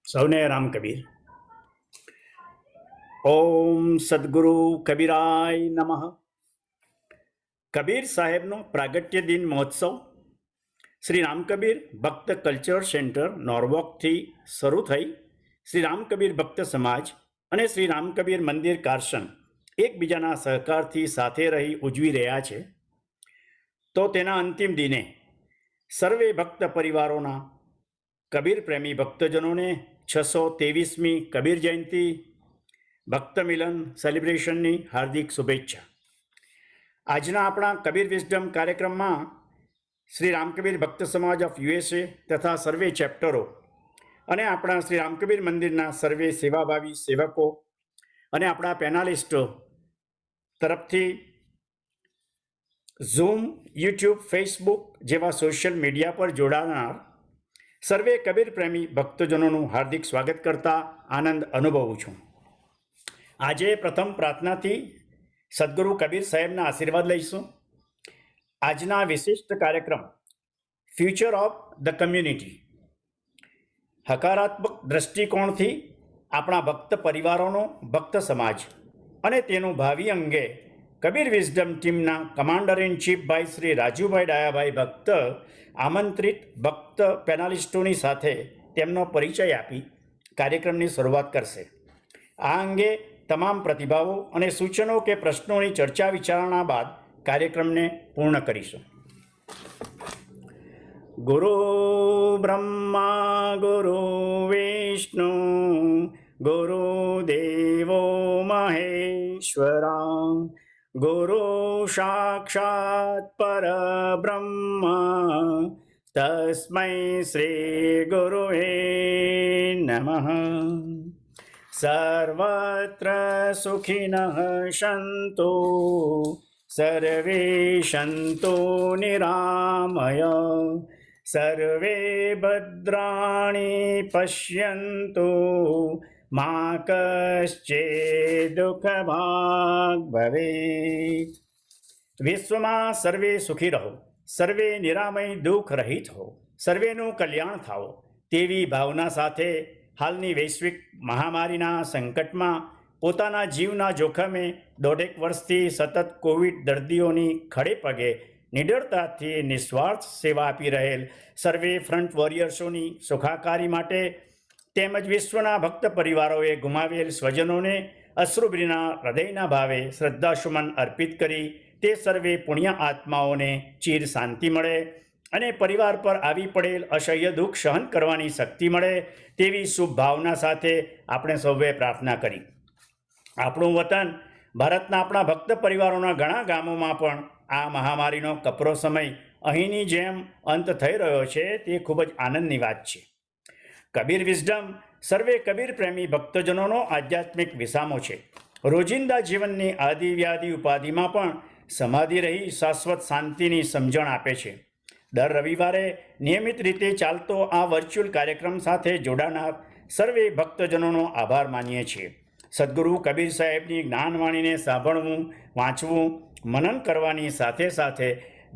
સૌને રામ કબીર. ઓમ સદગુરુ કબીરાય નમઃ. કબીર સાહેબનો પ્રાગટ્ય દિન મહોત્સવ શ્રી રામ કબીર ભક્ત કલ્ચર સેન્ટર નોર્વોકથી શરૂ થઈ શ્રી રામ કબીર ભક્ત સમાજ અને શ્રી રામ કબીર મંદિર કારશન એકબીજાના સહકારથી સાથે રહી ઉજવી રહ્યા છે. તો તેના અંતિમ દિને સર્વે ભક્ત પરિવારોના કબીર પ્રેમી ભક્તજનોને 623મી કબીર જયંતિ ભક્ત મિલન સેલિબ્રેશનની હાર્દિક શુભેચ્છા. આજના આપણા કબીર વિઝડમ કાર્યક્રમમાં શ્રી રામકબીર ભક્ત સમાજ ઓફ USA તથા સર્વે ચેપ્ટરો અને આપણા શ્રી રામકબીર મંદિરના સર્વે સેવાભાવી સેવકો અને આપણા પેનાલિસ્ટો તરફથી ઝૂમ, યુટ્યુબ, ફેસબુક જેવા સોશિયલ મીડિયા પર જોડાનાર સર્વે કબીર પ્રેમી ભક્તજનોનું હાર્દિક સ્વાગત કરતા આનંદ અનુભવું છું. આજે પ્રથમ પ્રાર્થનાથી સદગુરુ કબીર સાહેબના આશીર્વાદ લઈશું. આજના વિશિષ્ટ કાર્યક્રમ ફ્યુચર ઓફ ધ કમ્યુનિટી, હકારાત્મક દ્રષ્ટિકોણથી આપણા ભક્ત પરિવારોનો ભક્ત સમાજ અને તેનું ભાવિ અંગે કબીર વિઝડમ ટીમના કમાન્ડર ઇન ચીફ ભાઈ શ્રી રાજુભાઈ ડાયાભાઈ ભક્ત આમંત્રિત ભક્ત પેનાલિસ્ટોની સાથે તેમનો પરિચય આપી કાર્યક્રમની શરૂઆત કરશે. આ અંગે તમામ પ્રતિભાવો અને સૂચનો કે પ્રશ્નોની ચર્ચા વિચારણા બાદ કાર્યક્રમને પૂર્ણ કરીશું. ગુરુ બ્રહ્મા ગુરુ વિષ્ણુ ગુરુ દેવો મહેશ્વરા ગુરુ સાક્ષાત પરબ્રહ્મા તસ્મૈ શ્રી ગુરુવે નમઃ. સર્વત્ર સુખિનઃ સંતુ સર્વે સંતુ નિરામય સર્વે ભદ્રાણિ પશ્યન્તુ મા કશ્ચિદ દુઃખભાગ ભવેત. વિશ્વમાં સર્વે સુખી રહો, સર્વે નિરામય દુઃખ રહિત હો, સર્વેનું કલ્યાણ થાઓ તેવી ભાવના સાથે હાલની વૈશ્વિક મહામારીના સંકટમાં પોતાના જીવના જોખમે 1.5 વર્ષથી સતત કોવિડ દર્દીઓની ખડે પગે નિડરતાથી નિસ્વાર્થ સેવા આપી રહેલ સર્વે ફ્રન્ટ વોરિયર્સોની સુખાકારી માટે તેમજ વિશ્વના ભક્ત પરિવારોએ ગુમાવેલ સ્વજનોને અશ્રુભીના હૃદયના ભાવે શ્રદ્ધાસુમન અર્પિત કરી તે સર્વે પુણ્ય આત્માઓને ચીર શાંતિ મળે અને પરિવાર પર આવી પડેલ અસહ્ય દુઃખ સહન કરવાની શક્તિ મળે તેવી શુભ ભાવના સાથે આપણે સૌએ પ્રાર્થના કરી. આપણું વતન ભારતના આપણા ભક્ત પરિવારોના ઘણા ગામોમાં પણ આ મહામારીનો કપરો સમય અહીંની જેમ અંત થઈ રહ્યો છે તે ખૂબ જ આનંદની વાત છે. કબીર વિઝડમ સર્વે કબીર પ્રેમી ભક્તજનોનો આધ્યાત્મિક વિસામો છે. રોજિંદા જીવનની આદિ વ્યાધિ ઉપાધિમાં પણ સમાધિ રહી શાશ્વત શાંતિની સમજણ આપે છે. દર રવિવારે નિયમિત રીતે ચાલતો આ વર્ચ્યુઅલ કાર્યક્રમ સાથે જોડાનાર સર્વે ભક્તજનોનો આભાર માનીએ છીએ. સદગુરુ કબીર સાહેબની જ્ઞાનવાણીને સાંભળવું, વાંચવું, મનન કરવાની સાથે સાથે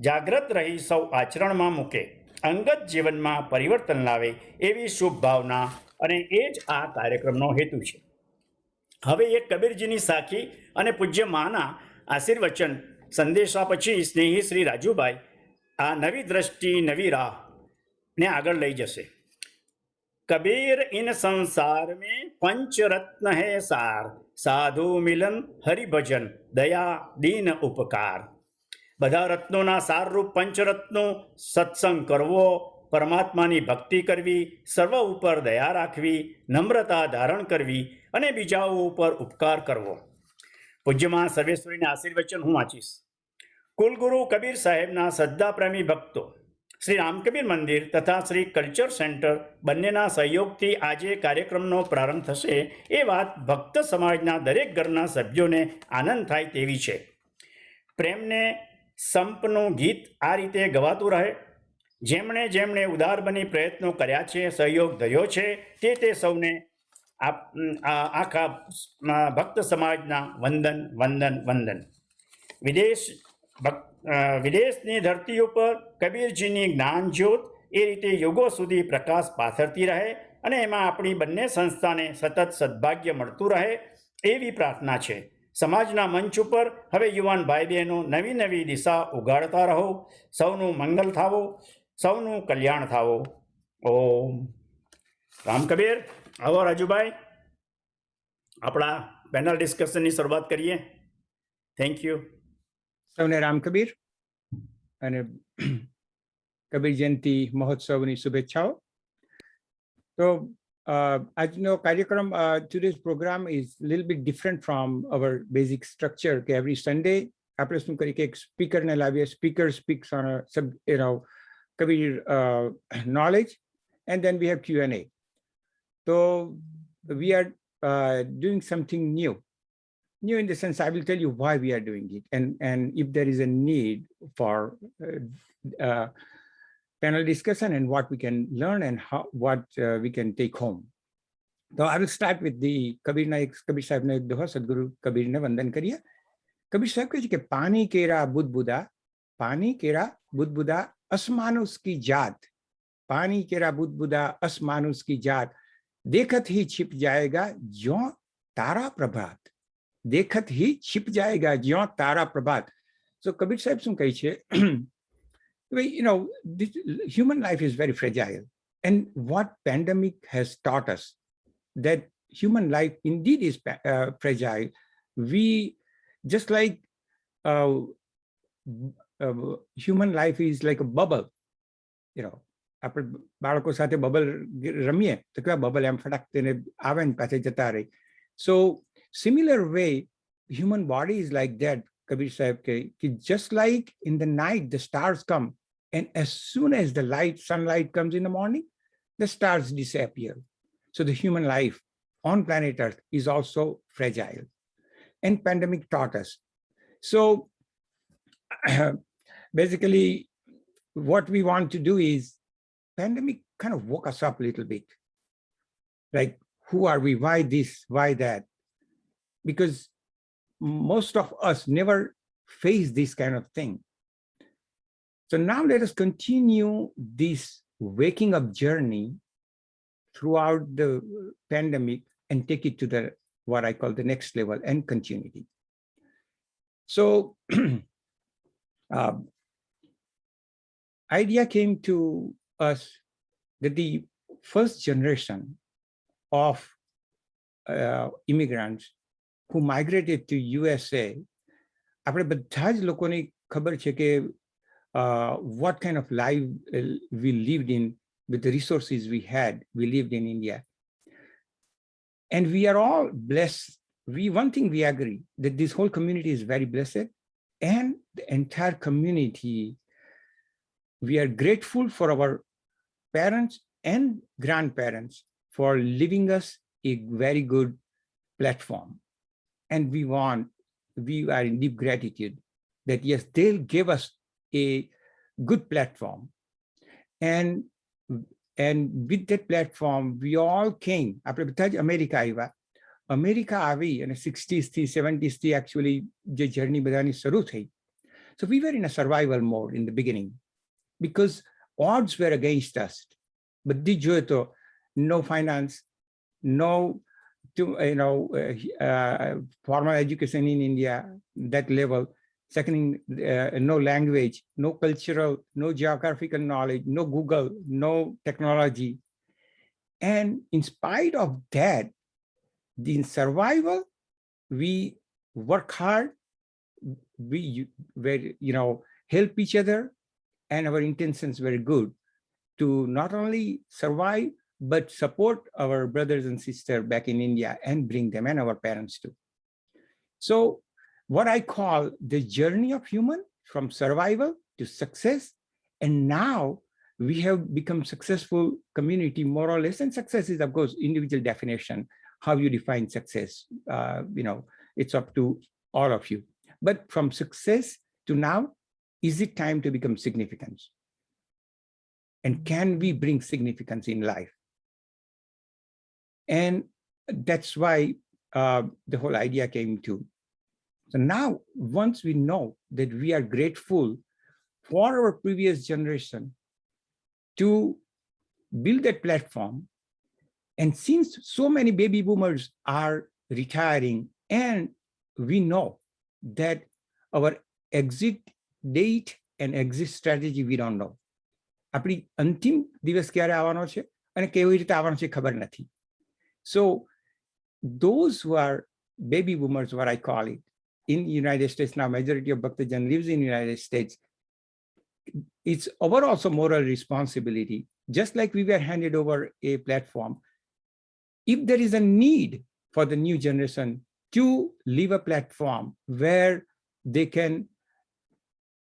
જાગ્રત રહી સૌ આચરણમાં મૂકે, અંગત જીવનમાં પરિવર્તન લાવે એવી શુભ ભાવના અને એ જ આ કાર્યક્રમનો હેતુ છે. હવે એક કબીરજીની સાખી અને પૂજ્ય માના આશીર્વચન સંદેશા પછી સ્નેહી શ્રી રાજુભાઈ આ નવી દ્રષ્ટિ, નવી રાહ ને આગળ લઈ જશે. કબીર ઇન સંસાર મેં પંચ રત્ન હે સાર, સાધુ મિલન હરિભજન દયા દીન ઉપકાર. બધા રત્નોના સારરૂપ પંચરત્નો સત્સંગ કરવો, પરમાત્માની ભક્તિ કરવી, સર્વ ઉપર દયા રાખવી, નમ્રતા ધારણ કરવી અને બીજાઓ ઉપર ઉપકાર કરવો. પૂજ્યમાં સર્વેશ્વરીના આશીર્વચન હું વાંચીશ. કુલગુરુ કબીર સાહેબના શ્રદ્ધાપ્રેમી ભક્તો શ્રી રામકબીર મંદિર તથા શ્રી કલ્ચર સેન્ટર બંનેના સહયોગથી આજે કાર્યક્રમનો પ્રારંભ થશે એ વાત ભક્ત સમાજના દરેક ઘરના સભ્યોને આનંદ થાય તેવી છે. પ્રેમને સંપનું ગીત આ રીતે ગવાતું રહે. જેમણે જેમણે ઉદાર બની પ્રયત્નો કર્યા છે, સહયોગ ધર્યો છે તે સૌને આખા ભક્ત સમાજના વંદન વંદન વંદન. વિદેશની ધરતી ઉપર કબીરજીની જ્ઞાન જ્યોત એ રીતે યુગો સુધી પ્રકાશ પાથરતી રહે અને એમાં આપણી બંને સંસ્થાને સતત સદભાગ્ય મળતું રહે એવી પ્રાર્થના છે. સમાજના મંચ ઉપર હવે યુવાન ભાઈ બહેનો નવી નવી દિશા ઉગાડતા રહો. સૌનું મંગલ થાવો, સૌનું કલ્યાણ થાવો. ઓમ. રામ કબીર. આવો રાજુભાઈ, આપણા પેનલ ડિસ્કશનની શરૂઆત કરીએ. Thank you. સૌને રામ કબીર અને કબીર જયંતિ મહોત્સવની શુભેચ્છાઓ. તો આજનો કાર્યક્રમ, today's program is a little bit different from our basic structure. કે every Sunday આપણે શું કરીએ કે એક સ્પીકરને લાવીએ, speaker speaks on a Kabir knowledge, and then we have Q&A. So we are doing something new in the sense I will tell you why we are doing it, and if there is a need for panel discussion and what we can learn and what we can take home. So I will start with the Kabir Sahib ne doha Sadguru Kabir ne vandan kariye. Kabir Sahib કહે છે કે પાણી કેરા બુદબુદા असमानुष की जात, पानी केरा बुदबुदा असमानुष की जात, देखत ही छिप जाएगा ज्यों तारा प्रभात, देखत ही छिप जाएगा ज्यों तारा प्रभात. So Kabir Sahib શું કહે છે, human life is very fragile, and what pandemic has taught us that human life indeed is fragile. We just like human life is like a bubble. આપણે બાળકો સાથે બબલ રમીએ તો કેવા બબલ એમ ફટાક તેને આવે ને પાછે જતા રહે. So similar way human body is like that. Kabir Sahib કે just like in the night the stars come, and as soon as the sunlight comes in the morning, the stars disappear. So the human life on planet Earth is also fragile, and pandemic taught us. So basically what we want to do is, pandemic kind of woke us up a little bit. Like, who are we? Why this? Why that? Because most of us never face this kind of thing. So now let us continue this waking up journey throughout the pandemic and take it to the what I call the next level and continuity. So idea came to us that the first generation of immigrants who migrated to USA, આપણે બધા જ લોકોની ખબર છે કે what kind of life we lived in with the resources we lived in India. And we are all blessed. One thing we agree, that this whole community is very blessed, and the entire community, we are grateful for our parents and grandparents for leaving us a very good platform. And we are in deep gratitude that yes, they gave us a good platform. And with that platform, we all came. આપણે બધા જ America આવ્યા. America આવી અને 60s થી 70s થી actually જે journey બધાની શરૂ થઈ. So we were in a survival mode in the beginning, because odds were against us. બધી જોઈએ તો no finance, no formal education in India, that level. Second, no language, no cultural, no geographical knowledge, no Google, no technology. And in spite of that, in survival, we work hard, we help each other, and our intentions were good to not only survive, but support our brothers and sisters back in India and bring them, and our parents too. So what I call the journey of human from survival to success, and now we have become successful community more or less. And success is, of course, individual definition, how you define success. It's up to all of you. But from success to now, is it time to become significant? And can we bring significance in life? And that's why the whole idea came to. So now, once we know that we are grateful for our previous generation to build that platform, And since so many baby boomers are retiring, and we know that our exit date and exit strategy, we don't know. આપણી અંતિમ દિવસ ક્યારે આવવાનો છે અને કેવી રીતે આવવાનો છે ખબર નથી. So those who are baby boomers, what I call it, in the United States now, majority of Bhaktajan lives in the United States. It's our also moral responsibility, just like we were handed over a platform. If there is a need for the new generation to leave a platform where they can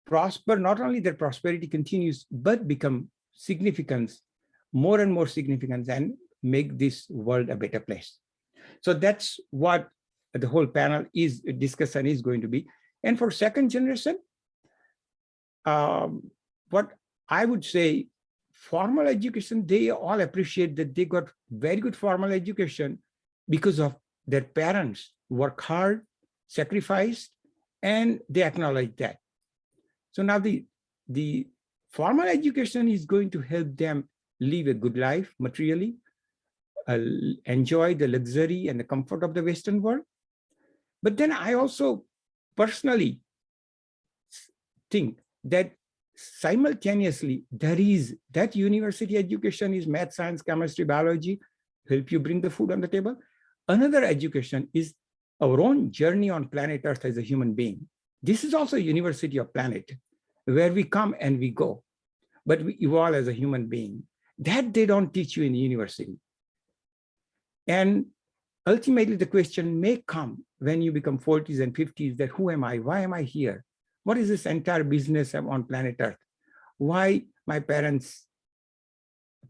prosper, not only their prosperity continues, but become significance, more and more significance, and make this world a better place. So that's what the whole panel is discussion is going to be. And for second generation, what I would say, formal education, they all appreciate that they got very good formal education because of their parents work hard, sacrificed, and they acknowledge that. So now the formal education is going to help them live a good life materially, enjoy the luxury and the comfort of the Western world. But then I also personally think that simultaneously there is that university education is math, science, chemistry, biology, help you bring the food on the table. Another education is our own journey on planet Earth as a human being. This is also a university of planet where we come and we go, but we evolve as a human being. That they don't teach you in the university. And ultimately the question may come when you become 40s and 50s that who am I? Why am I here? What is this entire business on planet Earth? Why my parents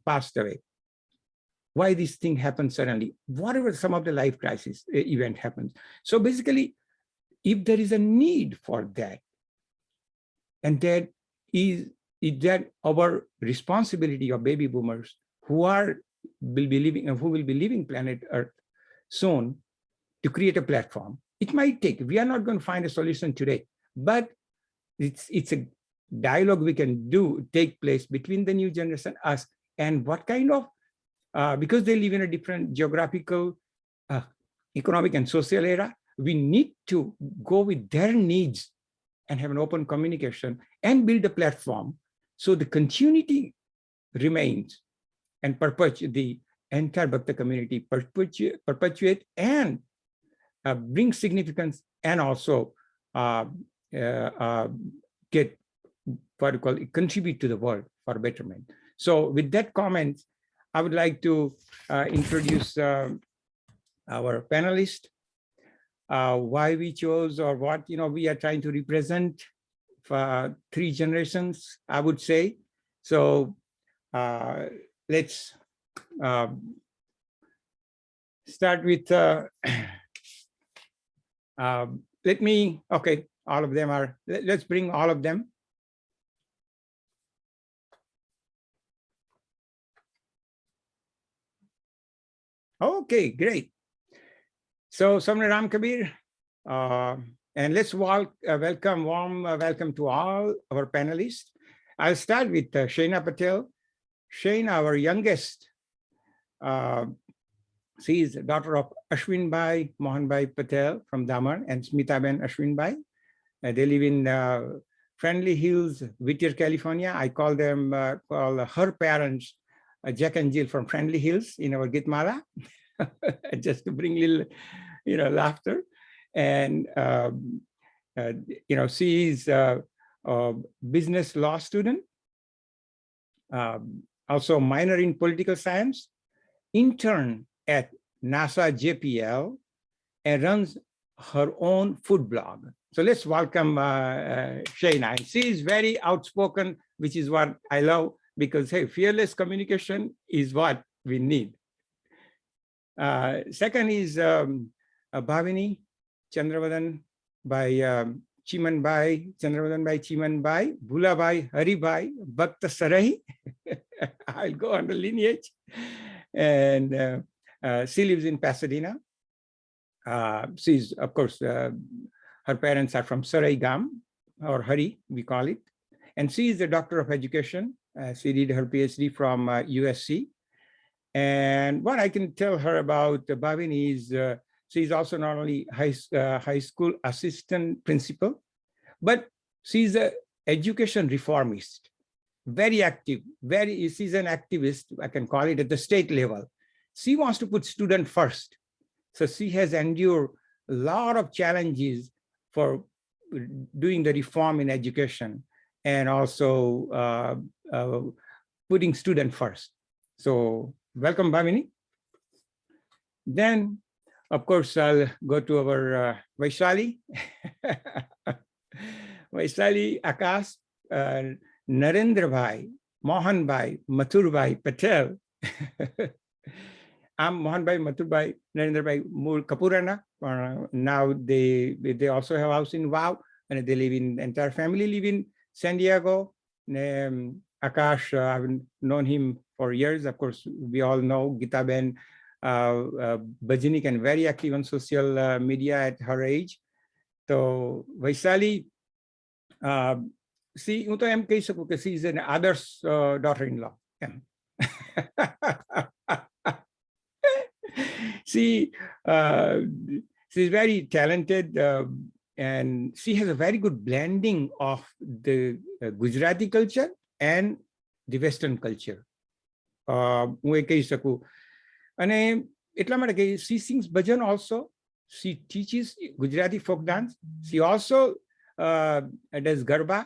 passed away? Why this thing happened suddenly? Whatever some of the life crisis event happens. So basically, if there is a need for that, and that is that our responsibility of baby boomers who will be leaving planet Earth soon to create a platform. It might take, we are not going to find a solution today, but it's a dialogue we can take place between the new generation, us, and what kind of, because they live in a different geographical, economic and social era, we need to go with their needs and have an open communication and build a platform so the continuity remains and perpetuate the entire Bhakta community, perpetuate and bring significance, and also get what you call contribute to the world for betterment. So with that comment, I would like to introduce our panelists, why we chose or what we are trying to represent for 3 generations, I would say. So let's start with okay, all of them are, let's bring all of them. Okay, great. So Samna Ram Kabir, and let's warm welcome to all our panelists. I'll start with Shaina Patel. Shaina, our youngest, she is the daughter of Ashwin Bhai, Mohan Bhai Patel from Daman, and Smita Ben Ashwin Bhai. They live in Friendly Hills, Whittier, California. I call them, call her parents Jack and Jill from Friendly Hills in our Gitmala, just to bring little, laughter. And she is a business law student, also minor in political science, intern at NASA JPL, and runs her own food blog. So let's welcome Shaina. She is very outspoken, which is what I love, because hey, fearless communication is what we need. Second is Bhavini Chandravadan by Chiman Bhai, Chandravadan by Chiman Bhai, Bhula Bhai, Hari Bhai, Bhakta Sarahi. I'll go on the lineage. And she lives in Pasadena. She's, of course, her parents are from Sarai Gam, or Hari, we call it. And she is a doctor of education. She did her PhD from USC. And what I can tell her about Bhavini is she's also not only high school assistant principal, but she's an education reformist, very active, she's an activist, I can call it, at the state level. She wants to put student first. So she has endured a lot of challenges for doing the reform in education and also putting student first. So welcome, Bhavini. Then, of course, I'll go to our Vaishali. Vaishali, Akash, Narendra Bhai, Mohan Bhai, Mathur Bhai, Patel. I'm Mohan Bhai, Mathur Bhai, Narendra Bhai, Mool Kapurana. Now they also have a house in Wow, and they live in, entire family live in San Diego. Akash, I've known him for years. Of course, we all know Gita Ben Bhajanik and very active on social media at her age. So Vaishali, see, હું તો એમ કહી શકું કે she is an others daughter-in-law. She's very talented and she has a very good blending of the Gujarati culture and the Western culture. હું એ કહી શકું. અને એટલા માટે કે she sings bhajan also. She teaches Gujarati folk dance. She also does Garba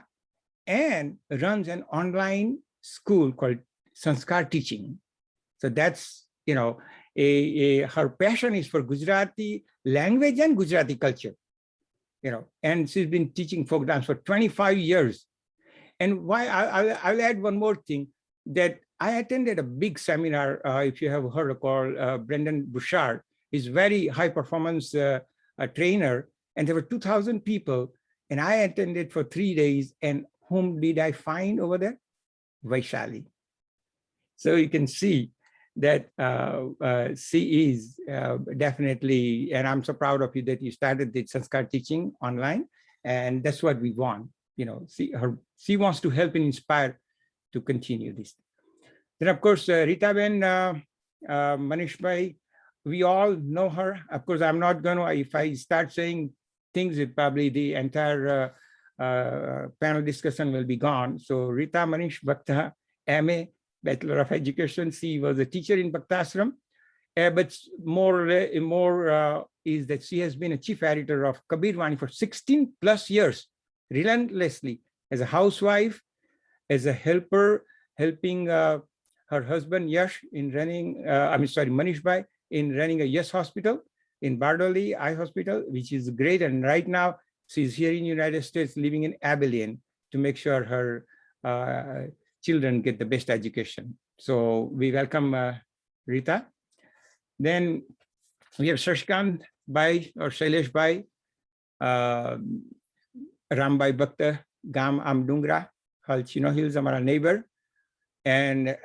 and runs an online school called Sanskar Teaching. So that's, her passion is for Gujarati language and Gujarati culture, and she's been teaching folk dance for 25 years. And why I'll add one more thing, that I attended a big seminar, if you have heard, called Brendan Bouchard. He's very high performance trainer, and there were 2,000 people, and I attended for 3 days. And whom did I find over there? Vaishali. So you can see that she is definitely, and I'm so proud of you that you started the Sanskar Teaching online, and that's what we want. She wants to help and inspire to continue this. Then, of course, Rita Ben Manish Bhai, we all know her. Of course, I'm not going to, if I start saying things, it probably the entire panel discussion will be gone. So Rita Manish Bhakta, MA, Bachelor of Education. She was a teacher in Bhakta Ashram. But more is that she has been a chief editor of Kabir Vani for 16 plus years, relentlessly, as a housewife, as a helper, helping her husband Yash in running, Manish Bhai, in running a Yes Hospital in Bardoli Eye Hospital, which is great. And right now she's here in the United States, living in Abilene, to make sure her children get the best education. So we welcome Rita. Then we have Shashikant Bhai or Shailesh Bhai, Rambai Bhakta, Gam Amdungra, Chino Hills, our neighbor. And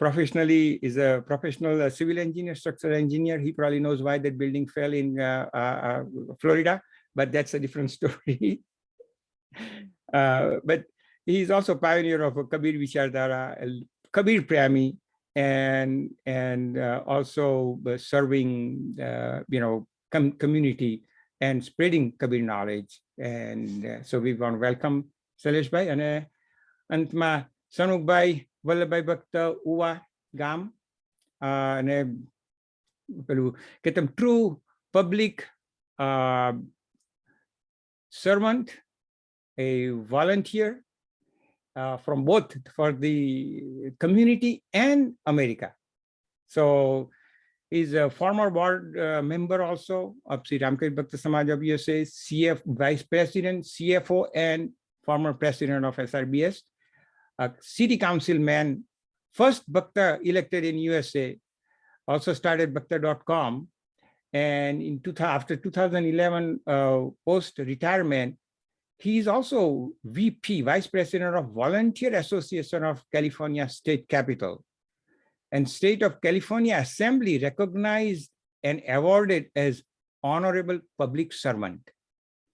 professionally is a professional civil engineer, structural engineer. He probably knows why that building fell in Florida, but that's a different story. But he's also pioneer of a Kabir Vichardhara, Kabir Premi, and also serving, community and spreading Kabir knowledge. And so we want to welcome Shailesh Bhai and Antma Sanuk Bhai, Vallabhai Bhakta, Uwa, Gam, and get them true public servant, a volunteer from both for the community and America. So he's a former board member also of Sri Ramkar Bhakta Samaj of USA, Vice President, CFO, and former President of SRBS. A city council man, first Bhakta elected in USA, also started Bhakta.com. And after 2011 post-retirement, he is also VP, Vice President of Volunteer Association of California State Capitol. And State of California Assembly recognized and awarded as Honorable Public Servant.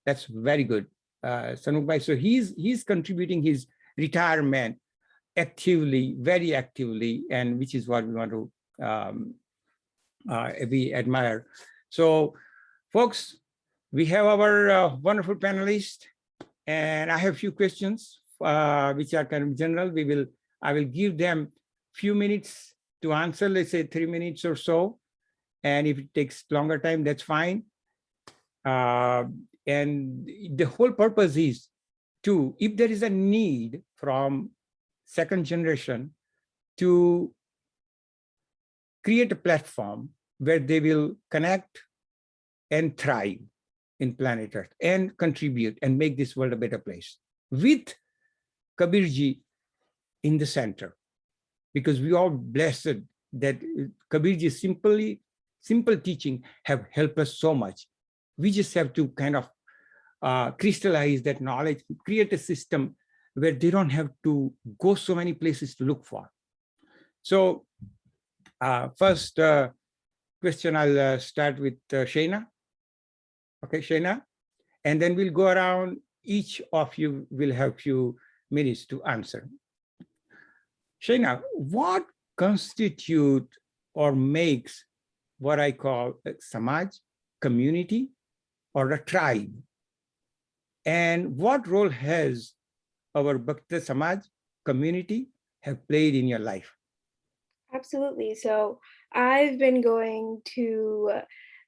That's very good, Sanuk Bhai. So he's contributing his retirement actively, very actively, and which is what we want to um, we admire. So, folks, we have our wonderful panelists, and I have a few questions which are kind of general. I will give them few minutes to answer, let's say 3 minutes or so. And if it takes longer time, that's fine. And the whole purpose is to, if there is a need from second generation to create a platform where they will connect and thrive in planet Earth and contribute and make this world a better place with Kabirji in the center, because we are blessed that Kabirji's simple teaching have helped us so much. We just have to kind of crystallize that knowledge, create a system where they don't have to go so many places to look for. So first question, I'll start with Shayna. Okay, Shayna, and then we'll go around. Each of you will have few minutes to answer. Shayna, what constitute or makes what I call a samaj, community, or a tribe? And what role has our Bhakta Samaj community have played in your life? Absolutely. So I've been going to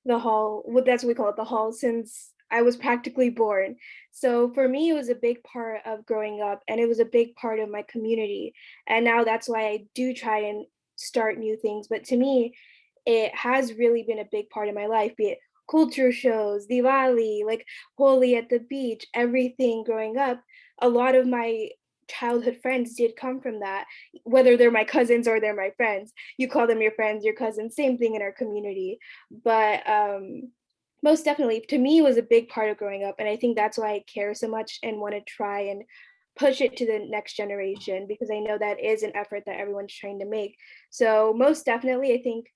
the hall, that's what we call it, the hall, since I was practically born. So for me, it was a big part of growing up, and it was a big part of my community. And now that's why I do try and start new things. But to me, it has really been a big part of my life, be it culture shows, Diwali, like Holi at the beach, everything growing up. A lot of my childhood friends did come from that, whether they're my cousins or they're my friends. You call them your friends, your cousins, same thing in our community. But most definitely, to me, it was a big part of growing up. And I think that's why I care so much and want to try and push it to the next generation, because I know that is an effort that everyone's trying to make. So most definitely, I think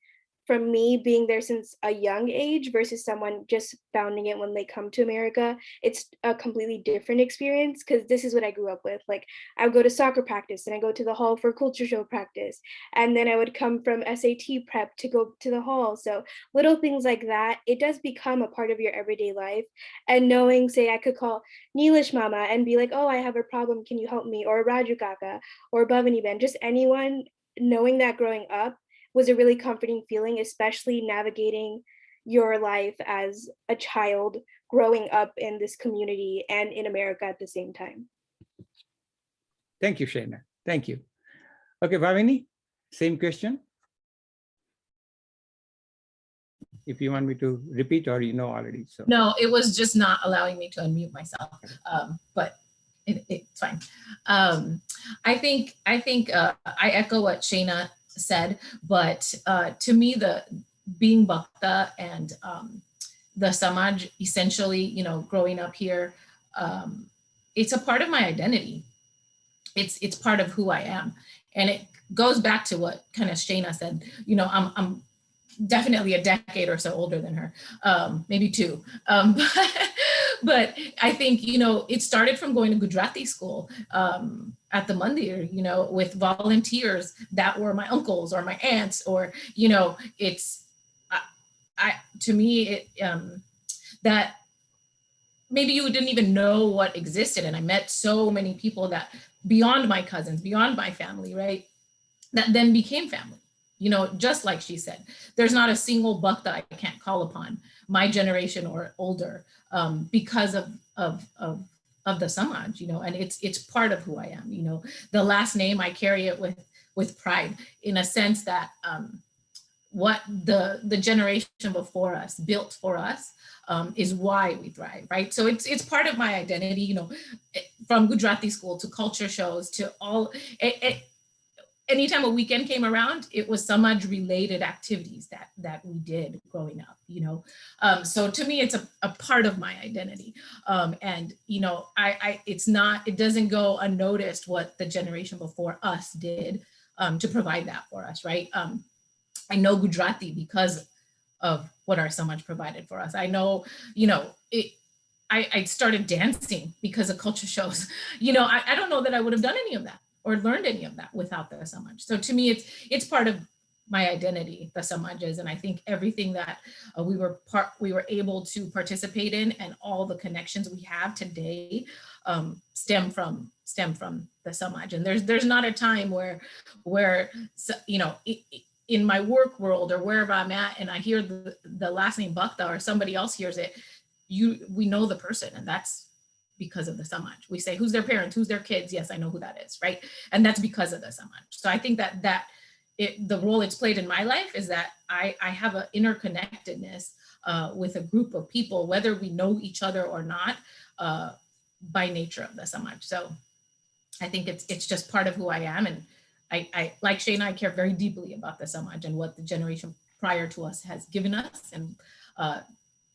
from me being there since a young age versus someone just founding it when they come to America, it's a completely different experience, because this is what I grew up with. Like, I would go to soccer practice and I go to the hall for culture show practice. And then I would come from SAT prep to go to the hall. So little things like that, it does become a part of your everyday life. And knowing, say, I could call Neelish Mama and be like, oh, I have a problem, can you help me? Or Raju Kaka or Bhavani Ben, just anyone, knowing that growing up was a really comforting feeling, especially navigating your life as a child growing up in this community and in America at the same time. Thank you, Shayna. Thank you. Okay, Bhavini, same question. If you want me to repeat, or you know already. So no, it was just not allowing me to unmute myself, but it's fine. I think I echo what Shayna said, but to me, the being Bhakta and the Samaj, essentially, growing up here, it's a part of my identity. It's part of who I am, and it goes back to what kind of Shayna said. I'm definitely a decade or so older than her, maybe 2. But I think, it started from going to Gujarati school at the Mandir, with volunteers that were my uncles or my aunts, or, it's, to me, it that maybe you didn't even know what existed. And I met so many people that beyond my cousins, beyond my family, right, that then became family. Just like she said, there's not a single buck that I can't call upon, my generation or older, because of the Samaj, and it's part of who I am. The last name, I carry it with pride, in a sense that what the generation before us built for us is why we thrive, right? So it's part of my identity, from Gujarati school to culture shows to all. Anytime a weekend came around, it was Samaj related activities that we did growing up, so to me, it's a part of my identity. And, it doesn't go unnoticed what the generation before us did to provide that for us, right? I know Gujarati because of what our Samaj provided for us. I know, I started dancing because of culture shows. I don't know that I would have done any of that or learned any of that without the Samaj. So to me, it's part of my identity, the Samaj is. And I think everything that we were able to participate in and all the connections we have today stem from the Samaj. And there's not a time where you know, in my work world or wherever I'm at, and I hear the last name Bhakta or somebody else hears it, we know the person, and that's because of the Samaj. We say, who's their parents, who's their kids? Yes, I know who that is, right? And that's because of the Samaj. So I think that the role it's played in my life is that I have an interconnectedness with a group of people, whether we know each other or not, by nature of the Samaj. So I think it's just part of who I am. And I like Shayna, I care very deeply about the Samaj and what the generation prior to us has given us and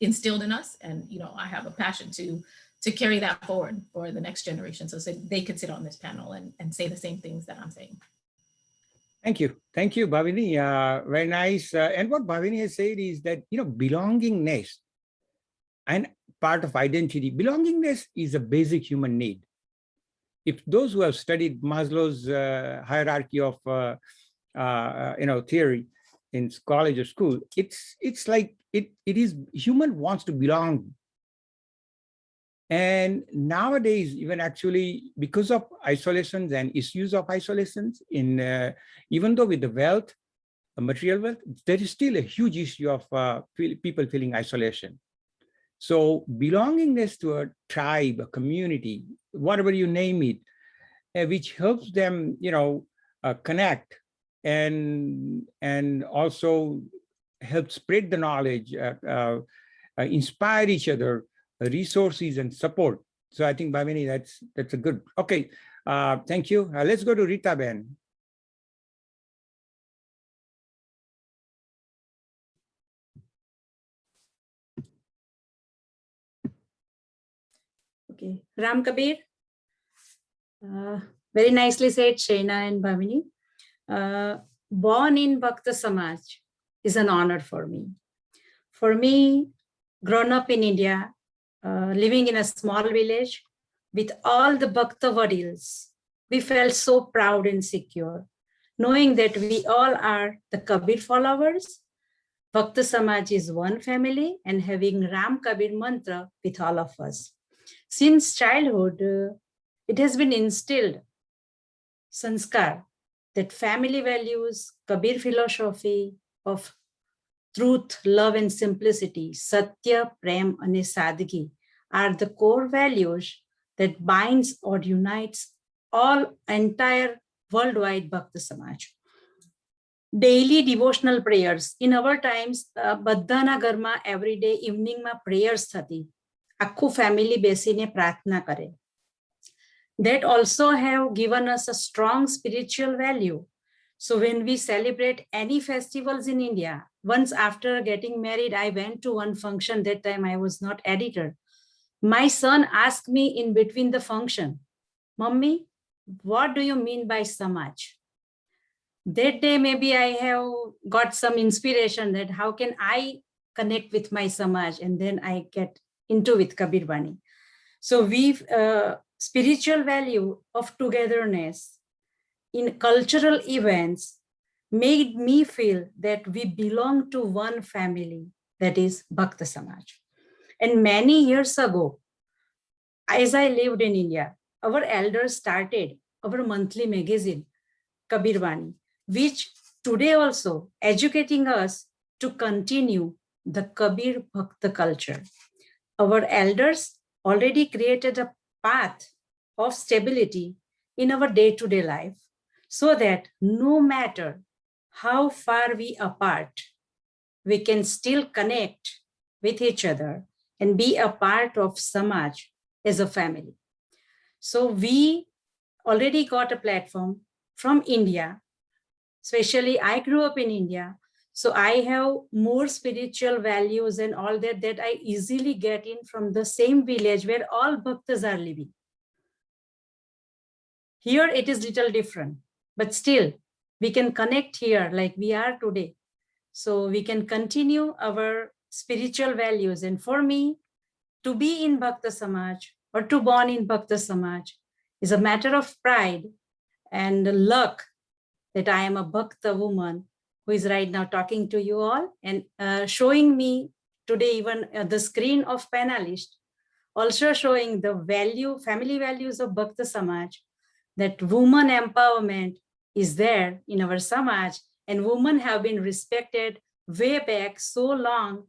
instilled in us. And, you know, I have a passion to carry that forward for the next generation, so they could sit on this panel and say the same things that I'm saying. Thank you, Bhavini. Very nice. And what Bhavini has said is that, you know, belongingness and part of identity. Belongingness is a basic human need. If those who have studied Maslow's hierarchy of you know, theory in college or school, it's like it is human wants to belong. And nowadays, even actually, because of isolations and issues of isolations, in even though with the wealth, material wealth, there is still a huge issue of people feeling isolation. So belongingness to a tribe, a community, whatever you name it, which helps them, you know, connect and also help spread the knowledge, inspire each other, resources and support. So I think, Bhavini, that's a good. Okay, thank you. Let's go to Rita Ben. Okay, Ram Kabir. Very nicely said, Shayna and Bhavini. Born in Bhakta Samaj is an honor for me. For me, grown up in India, living in a small village with all the Bhakta Vadils, we felt so proud and secure, knowing that we all are the Kabir followers. Bhakta Samaj is one family and having Ram Kabir mantra with all of us. Since childhood, it has been instilled, sanskar, that family values, Kabir philosophy of truth, love and simplicity, satya, prem and sadgi are the core values that binds or unites all entire worldwide Bhakta Samaj. Daily devotional prayers. In our times, બધાના ઘરમાં every day evening માં prayers થતી. આખું family બેસીને પ્રાર્થના કરે. That also have given us a strong spiritual value. So when we celebrate any festivals in India, once after getting married, I went to one function. That time I was not editor. My son asked me in between the function, Mummy, what do you mean by Samaj? That day, maybe I have got some inspiration that how can I connect with my Samaj, and then I get into with Kabir Bani. So we've spiritual value of togetherness in cultural events made me feel that we belong to one family, that is Bhakta Samaj. And many years ago, as I lived in India, our elders started our monthly magazine, Kabir Bani, which today also educating us to continue the Kabir Bhakta culture. Our elders already created a path of stability in our day-to-day life, so that no matter how far we apart, we can still connect with each other and be a part of Samaj as a family. So we already got a platform from India. Especially I grew up in India, so I have more spiritual values and all that I easily get in from the same village where all bhaktas are living. Here it is little different, but still we can connect here like we are today. So we can continue our spiritual values. And for me, to be in Bhakta Samaj or to born in Bhakta Samaj is a matter of pride and luck that I am a Bhakta woman who is right now talking to you all and showing me today even the screen of Panelist, also showing the family values of Bhakta Samaj, that woman empowerment is there in our Samaj, and women have been respected way back so long.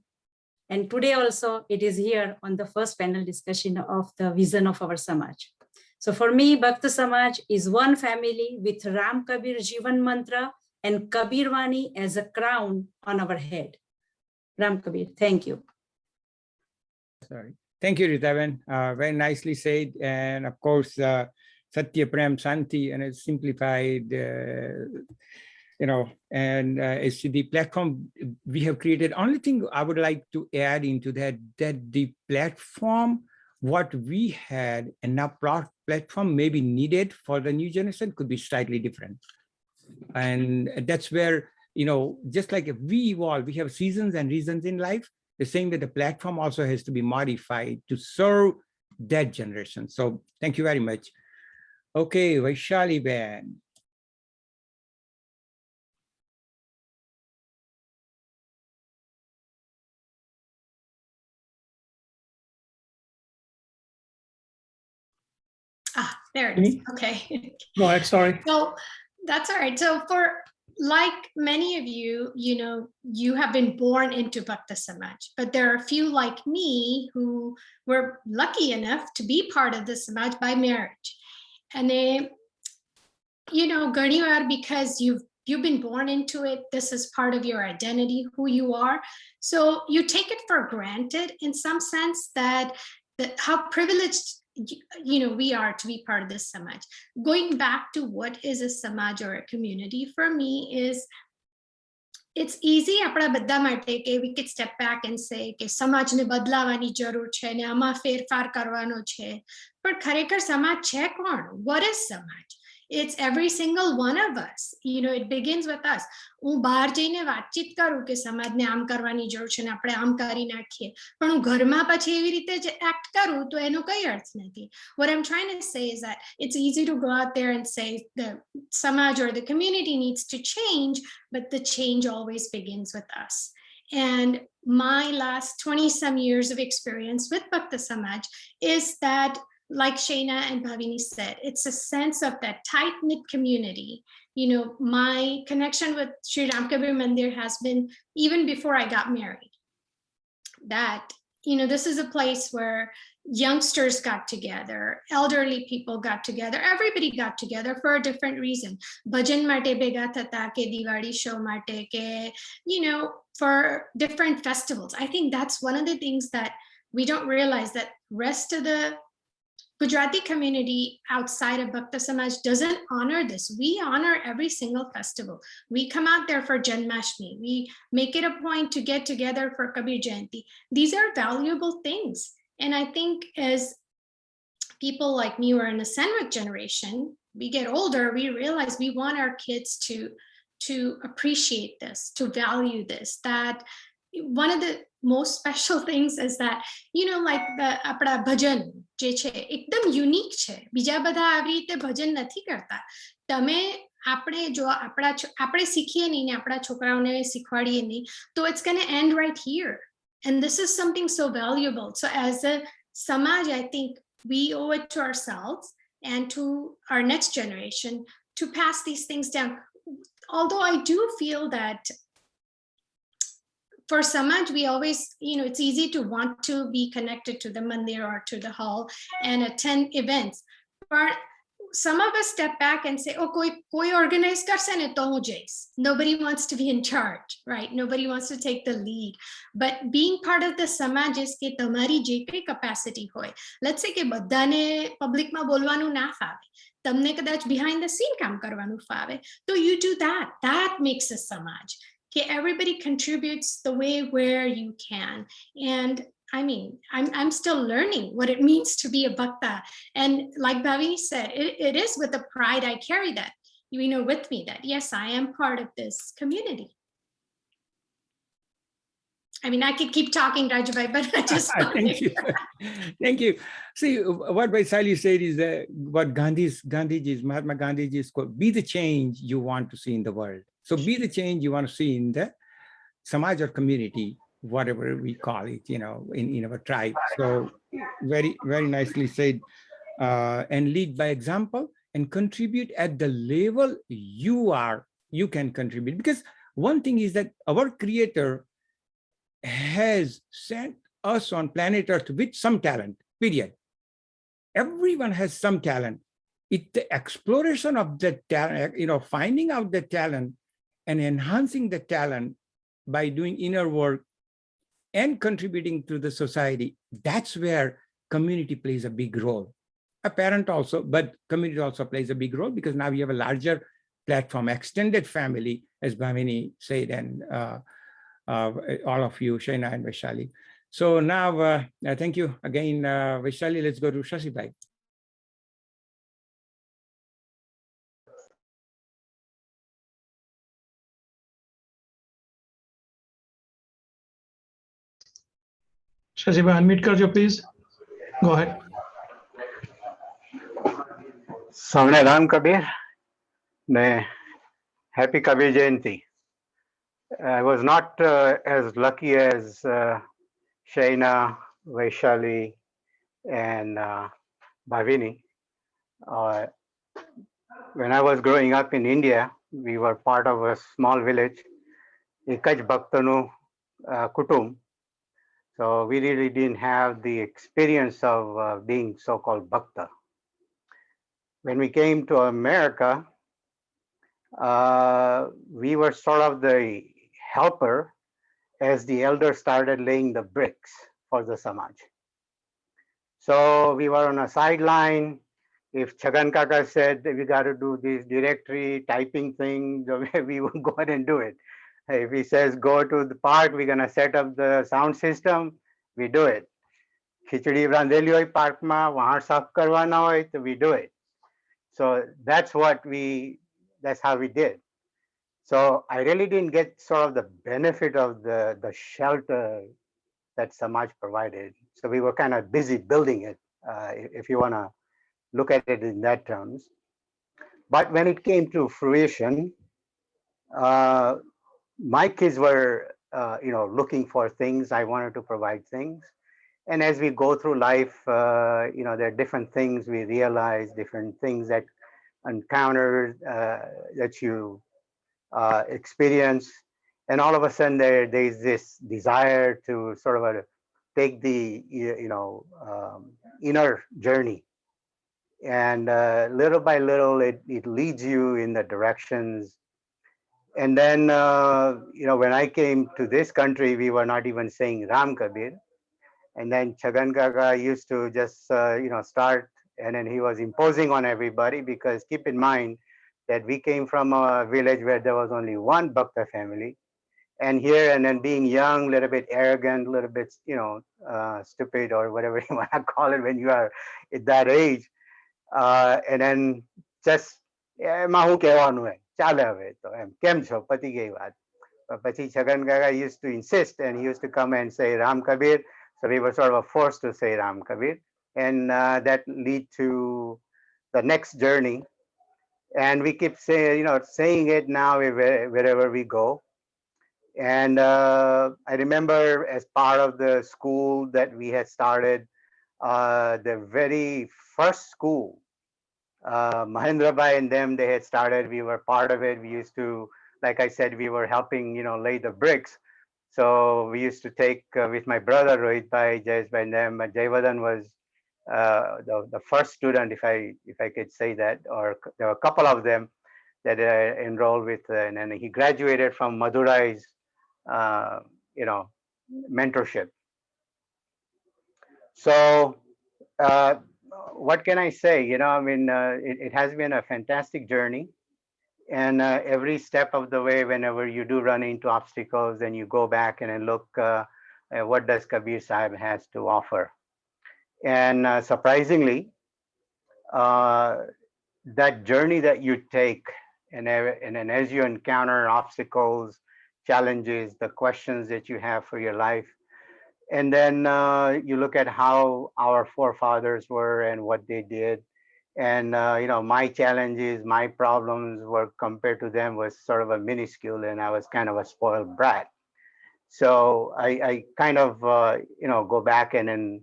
And today also it is here on the first panel discussion of the vision of our Samaj. So for me, Bhakta Samaj is one family with Ram Kabir Jivan Mantra and Kabir Vani as a crown on our head. Ram Kabir, thank you. Sorry. Thank you, Ritaben. Very nicely said. And of course, Satya Prem Santi, and it's simplified, and it's the platform we have created. Only thing I would like to add into that the platform, what we had and now platform may be needed for the new generation could be slightly different. And that's where, just like if we evolve, we have seasons and reasons in life, the same that the platform also has to be modified to serve that generation. So thank you very much. Okay, Vaishali Ben. There it is. Okay. Go ahead, sorry. So that's all right. So for like many of you, you have been born into Bhakta Samaj, but there are a few like me who were lucky enough to be part of the Samaj by marriage. And they, Garniwar, because you've been born into it, this is part of your identity, who you are. So you take it for granted in some sense that how privileged we are to be part of this Samaj. Going back to what is a Samaj or a community for me is, it's easy apna badha mate ke we could step back and say ke Samaj ne badlavani jarur chhe ne ama ferfar karwano chhe, but kharakhar Samaj chhe kon? What is Samaj? It's every single one of us. It begins with us. હું બહાર જઈને વાતચીત કરું કે સમાજને આમ કરવાની જરૂર છે ને આપણે આમ કરી નાખીએ, પણ હું ઘરમાં પછી એવી રીતે જ એક્ટ કરું તો એનો કઈ અર્થ નથી. What I'm trying to say is that it's easy to go out there and say the Samaj or the community needs to change, but the change always begins with us. And my last 20-some years of experience with Bhakta Samaj is that, like Shana and Bhavini said, it's a sense of that tight-knit community. My connection with Sri Ram Kabir Mandir has been even before I got married. That, this is a place where youngsters got together, elderly people got together, everybody got together for a different reason. Bhajan mate bega thata ke Diwali show mate ke, for different festivals. I think that's one of the things that we don't realize, that rest of the Gujarati community outside of Bhakta Samaj doesn't honor this. We honor every single festival. We come out there for Janmashtami. We make it a point to get together for Kabir Jayanti. These are valuable things. And I think as people like me who are in the Senwik generation, we get older, we realize we want our kids to appreciate this, to value this. That one of the most special things is that, like the apna bhajan je che ekdam unique che, બીજા બધા આવી રીતે ભજન નથી કરતા. તમે આપણે જો આપણે શીખીએ નહીં ને આપણા છોકરાઓને શીખવાડીએ નહીં, તો it's going to end right here. And this is something so valuable. So as a Samaj, I think we owe it to ourselves and to our next generation to pass these things down. Although I do feel that for Samaj, we always, it's easy to want to be connected to the mandir or to the hall and attend events. But some of us step back and say, oh, koi organize karse ne to hu jais. Nobody wants to be in charge, right? Nobody wants to take the lead. But being part of the Samaj is ke tamari je kai capacity hoy. Let's say ke badane public ma bolwanu na fave. Tamne kadach behind the scene kaam karwanu fave. So you do that. That makes a Samaj. Okay, everybody contributes the way where you can. And I mean, I'm still learning what it means to be a Bhakta. And like Bhavini said, it is with the pride I carry that, with me, that yes, I am part of this community. I mean, I could keep talking, Rajabhai, but I just Thank you. Thank you. See, what Vaishali said is that what Mahatma Gandhiji's quote, be the change you want to see in the world. So be the change you want to see in the samaj or community, whatever we call it, in our tribe. So very, very nicely said. And lead by example and contribute at the level you can contribute. Because one thing is that our Creator has sent us on planet Earth with some talent, period. Everyone has some talent. The exploration of the talent, finding out the talent and enhancing the talent by doing inner work and contributing to the society, that's where community plays a big role. A parent also, but community also plays a big role, because now we have a larger platform, extended family, as Bhavini said, and all of you, Shaina and Vaishali. So now, thank you again, Vaishali. Let's go to Shashibhai. Shashibhai, unmute karjo, please. Go ahead. Savne Ram Kabir, ne happy Kabir Jayanti. I was not as lucky as Shaina, Vaishali, and Bhavini. When I was growing up in India, we were part of a small village, Ekaj Bhaktanu Kutum. So we really didn't have the experience of being so-called Bhakta. When we came to America, we were sort of the helper as the elders started laying the bricks for the Samaj. So we were on a sideline. If Chagan Kaka said that we got to do this directory typing thing, we would go ahead and do it. If he says go to the park, we're gonna set up the sound system, we do it. Khichdi randeli hoy park ma, wahan saf karwana hoy, so we do it. So that's how we did. So I really didn't get sort of the benefit of the shelter that Samaj provided. So we were kind of busy building it, if you want to look at it in that terms. But when it came to fruition, my kids were, looking for things. I wanted to provide things. And as we go through life, there are different things we realize, different things that encounter that you experience, and all of a sudden there's this desire to sort of take the inner journey, and little by little it leads you in the directions. And then when I came to this country, we were not even saying Ram Kabir, and then Chagan Gaga used to just start, and then he was imposing on everybody, because keep in mind that we came from a village where there was only one Bhakta family. And here, and then being young, a little bit arrogant, a little bit, stupid, or whatever you want to call it when you are at that age. And then just, mahu kehwanu hai, chale have to em kem cho, pati gayi baat. But Pachi Chagan Gaga used to insist, and he used to come and say Ram Kabir. So we were sort of forced to say Ram Kabir, and that lead to the next journey. And we keep saying it now wherever we go. And I remember as part of the school that we had started, the very first school, Mahendra Bhai and them, they had started, we were part of it. We used to, like I said, we were helping, lay the bricks. So we used to take with my brother Rohit Bhai, Jayesh Bhai and them, Jayvadan was the first student, if I could say that, or there were a couple of them that enrolled with, and then he graduated from Madurai's, mentorship. So what can I say? It has been a fantastic journey, and every step of the way, whenever you do run into obstacles, then you go back and then look what does Kabir Sahib has to offer. And surprisingly, that journey that you take, and then as you encounter obstacles, challenges, the questions that you have for your life. And then you look at how our forefathers were and what they did. And my challenges, my problems were compared to them was sort of a minuscule, and I was kind of a spoiled brat. So I kind of go back and then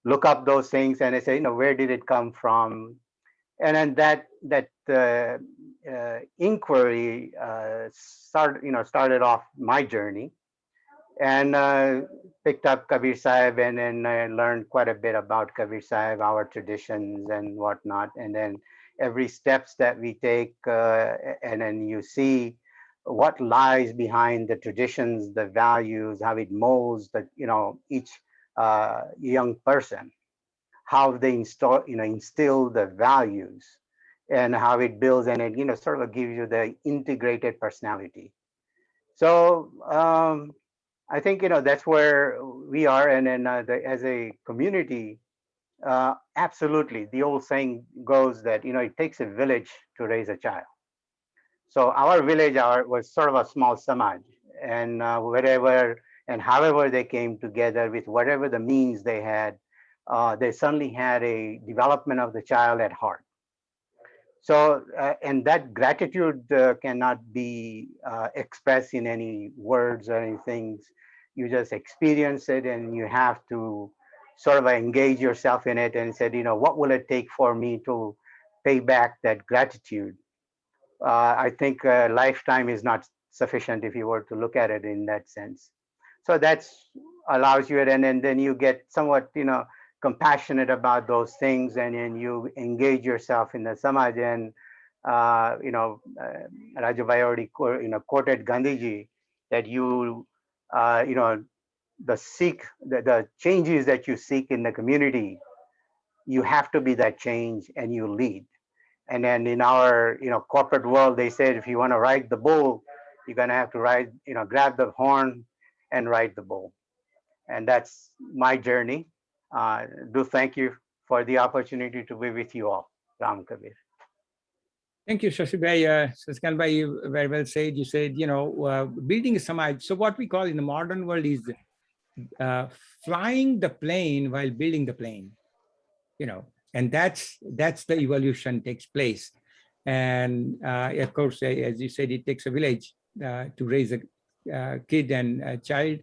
look up those things, and I say, where did it come from? And then that inquiry started off my journey, and picked up Kabir Sahib, and then I learned quite a bit about Kabir Sahib, our traditions and whatnot. And then every steps that we take, and then you see what lies behind the traditions, the values, how it molds the each young person, how they instill the values, and how it builds, and it sort of gives you the integrated personality. So I think that's where we are, and then as a community, absolutely. The old saying goes that it takes a village to raise a child. So our village was sort of a small samaj, and wherever and however they came together with whatever the means they had, they certainly had a development of the child at heart. So, and that gratitude cannot be expressed in any words or anything. You just experience it, and you have to sort of engage yourself in it and said, what will it take for me to pay back that gratitude? I think a lifetime is not sufficient if you were to look at it in that sense. So that's allows you, and then you get somewhat, compassionate about those things, and then you engage yourself in the samaj. And Rajabhai already quoted Gandhiji that the changes that you seek in the community, you have to be that change, and you lead. And then in our corporate world, they said if you want to ride the bull, you're going to have to grab the horn and ride the bull. And that's my journey. Do thank you for the opportunity to be with you all. Ram Kabir. Thank you, Shashibhai. Saskanbhai, you very well said. You said, building a samaj. So what we call in the modern world is flying the plane while building the plane, and that's the evolution takes place. And of course, as you said, it takes a village to raise a kid and a child,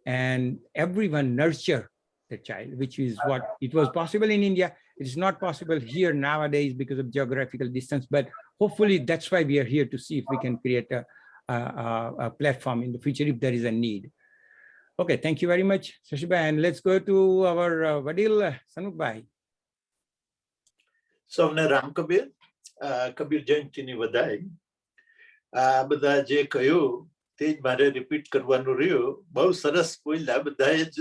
and everyone nurture the child, which is what it was possible in India. It is not possible here nowadays because of geographical distance, but hopefully that's why we are here, to see if we can create a platform in the future if there is a need. Okay, thank you very much, Shashibhai. And let's go to our Vadil Sanukbhai. સૌને રામ કબીર કબીર જયંતીની વધાઈ. આ બધા જે કહ્યું તે જ મારે repeat કરવાનું રહ્યું. બહુ સરસ બોલ્યા, બધાએ જ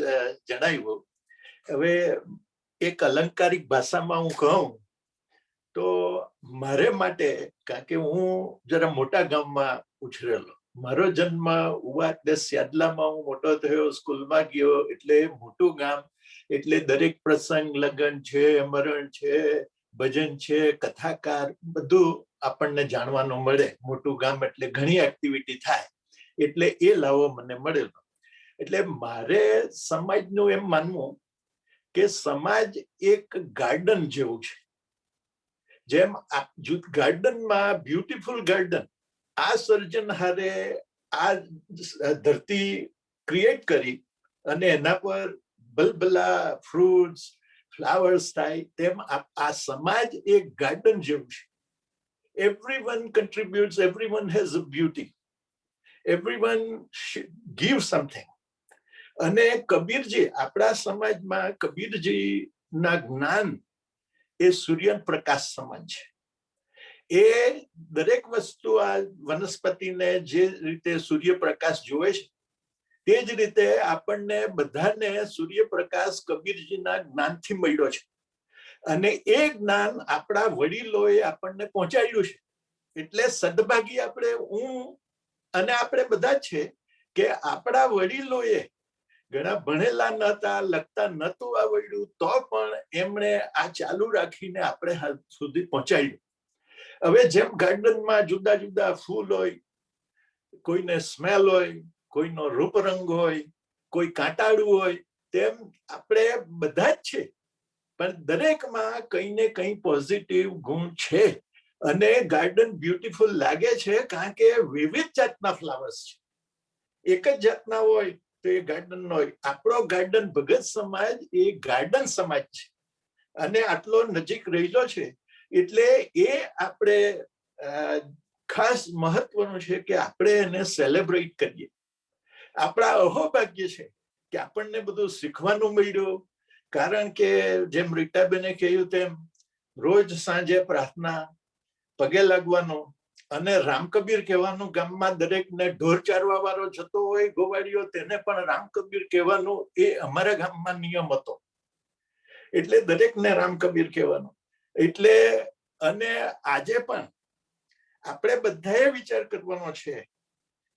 જણાવ્યું. હવે એક અલંકારિક ભાષામાં હું કહું તો મારે માટે, કારણ કે હું જરા મોટા ગામમાં ઉછરેલો. મારો જન્મ ઉવા સ્યાદલામાં હું મોટો થયો, સ્કૂલમાં ગયો, એટલે મોટું ગામ, એટલે દરેક પ્રસંગ, લગ્ન છે, મરણ છે, ભજન છે, કથાકાર, બધું આપણને જાણવાનું મળે. મોટું ગામ એટલે ઘણી એક્ટિવિટી થાય, એટલે એ લાવો મને મળેલો. એટલે મારે સમાજનું એમ માનવું કે સમાજ એક ગાર્ડન જેવું છે. જેમ ગાર્ડનમાં બ્યુટીફુલ ગાર્ડન, આ સર્જનહારે આ ધરતી ક્રિએટ કરી અને એના પર બલબલા ફ્રૂટ્સ, flowers થાય, તેમ આ સમાજ એક ગાર્ડન જેવું છે. Everyone contributes, everyone has a beauty, everyone gives something. અને કબીરજી, આપણા સમાજમાં કબીરજીના જ્ઞાન એ સૂર્ય પ્રકાશ સમાન છે. એ દરેક વસ્તુ, આ વનસ્પતિને જે રીતે સૂર્યપ્રકાશ જોવે છે, તે જ રીતે આપણને બધાને સૂર્યપ્રકાશ કબીરજીના જ્ઞાનથી મળ્યો છે. અને એ જ્ઞાન આપણા વડીલોએ આપણને પહોંચાડ્યું છે. એટલે સદભાગી આપણે, હું અને આપણે બધા છે કે આપણા વડીલોએ ઘણા ભણેલા નહોતા, લખતા નહોતું આવડ્યું, તો પણ એમણે આ ચાલુ રાખીને આપણે હાલ સુધી પહોંચાડ્યું. હવે જેમ ગાર્ડનમાં જુદા જુદા ફૂલ હોય, કોઈને સ્મેલ હોય, કોઈનો રૂપરંગ હોય, કોઈ કાંટાળું હોય, તેમ આપણે બધા જ છે, પણ દરેકમાં કંઈ ને કંઈ પોઝિટિવ ગુણ છે. અને ગાર્ડન બ્યુટીફુલ લાગે છે કારણ કે વિવિધ જાતના ફ્લાવર્સ છે. એક જ જાતના હોય તો એ ગાર્ડન હોય. આપણો ગાર્ડન ભગત સમાજ એ ગાર્ડન સમાજ છે અને આટલો નજીક રહેલો છે, એટલે એ આપણે ખાસ મહત્વનું છે કે આપણે એને સેલિબ્રેટ કરીએ. આપણા અહોભાગ્ય છે કે આપણને બધું શીખવાનું મળ્યું, કારણ કે જેમ રીટાબેને કહ્યું તેમ રોજ સાંજે પ્રાર્થના, પગે લાગવાનો અને રામકબીર કહેવાનું. ગામમાં દરેકને ઢોર ચારવા વાળો જતો હોય ગોવાળીઓ, તેને પણ રામકબીર કહેવાનું એ અમારા ગામમાં નિયમ હતો. એટલે દરેકને રામકબીર કહેવાનું. એટલે અને આજે પણ આપણે બધાએ વિચાર કરવાનો છે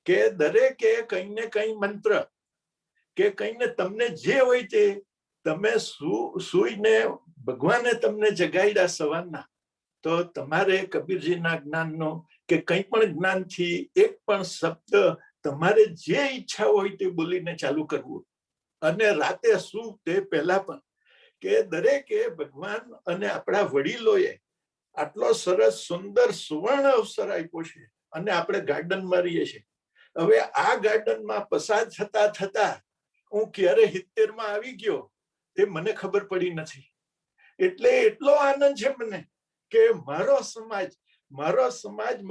કે દરેકે કંઈ ને કંઈ મંત્ર કે કંઈને તમને જે હોય તે તમે સૂઈને ભગવાને તમને જગાડ્યા સવારના, તો તમારે કબીરજીના જ્ઞાનનો કે કંઈ પણ જ્ઞાનથી એક પણ શબ્દ તમારે જે ઈચ્છા હોય તે બોલીને ચાલુ કરવું. અને રાતે શું તે પહેલા પણ કે દરેકે ભગવાન અને આપણા વડીલોએ આટલો સરસ સુંદર સુવર્ણ અવસર આપ્યો છે અને આપણે ગાર્ડનમાં રહીએ છીએ. હવે આ ગાર્ડનમાં પસાર થતા થતા હું ક્યારે 70 આવી ગયો તે મને ખબર પડી નથી. એટલે એટલો આનંદ છે મને કે મારો સમાજ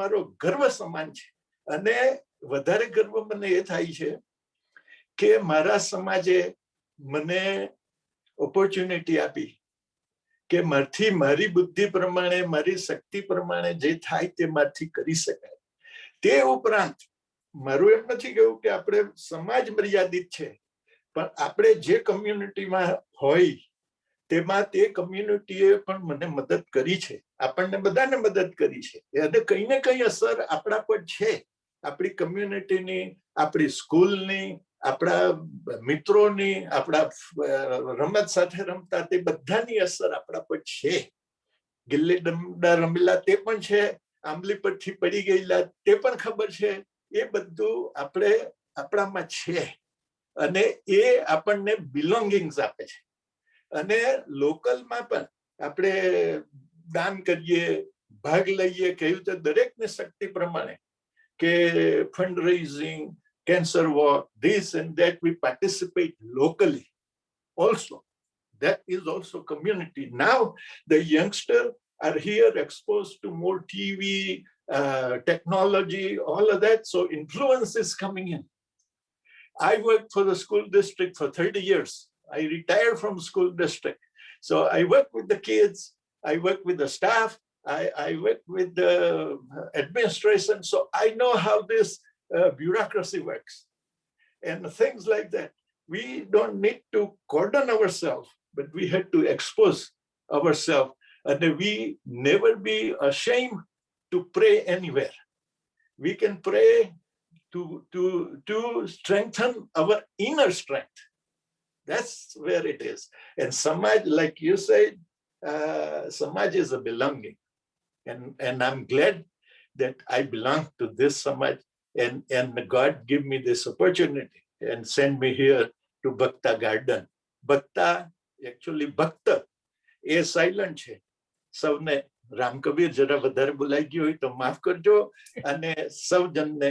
મારો ગર્વ સમાન છે. અને વધારે ગર્વ મને એ થાય છે કે મારા સમાજે મને ઓપોર્ચ્યુનિટી આપી કે મારી બુદ્ધિ પ્રમાણે, મારી શક્તિ પ્રમાણે જે થાય તે મારથી કરી શકાય. તે ઉપરાંત મારું એમ નથી કહ્યું કે આપણે સમાજ મર્યાદિત છે, પણ આપણે જે કમ્યુનિટીમાં હોય તેમાં તે કમ્યુનિટીએ પણ મને મદદ કરી છે, આપણને બધાને મદદ કરી છે. અને કંઈ ને કંઈ અસર આપણા પર છે, આપણી કમ્યુનિટીની, આપણી સ્કૂલની, આપણા મિત્રોની, આપણા રમત સાથે રમતા તે બધાની અસર આપણા પર છે. ગિલ્લી દંડા રમેલા તે પણ છે, આંબલી પરથી પડી ગયેલા તે પણ ખબર છે. એ બધું આપણામાં છે અને એ આપણને બિલોંગિંગ્સ આપે છે. અને લોકલમાં પણ આપણે દાન કરીએ, ભાગ લઈએ, કહ્યું તો દરેકની શક્તિ પ્રમાણે કે fund raising, cancer walk, this and that, we participate locally also. That is also community. Now the youngsters are here exposed to more TV, technology, all of that. So influence is coming in. I worked for the school district for 30 years. I retired from school district. So I work with the kids, I work with the staff, I work with the administration. So I know how this bureaucracy works and things like that. We don't need to cordon ourselves, but we have to expose ourselves, and we never be ashamed to pray anywhere. We can pray to strengthen our inner strength. That's where it is. And Samaj, like you said, Samaj is a belonging. And I'm glad that I belong to this Samaj, and God give me this opportunity and send me here to Bhakta Garden. Bhakta, actually Bhakta, A silent છે. સૌને રામકબીર જરા વધારે બોલાઈ ગયું હોય તો માફ કરજો, અને સૌ જનને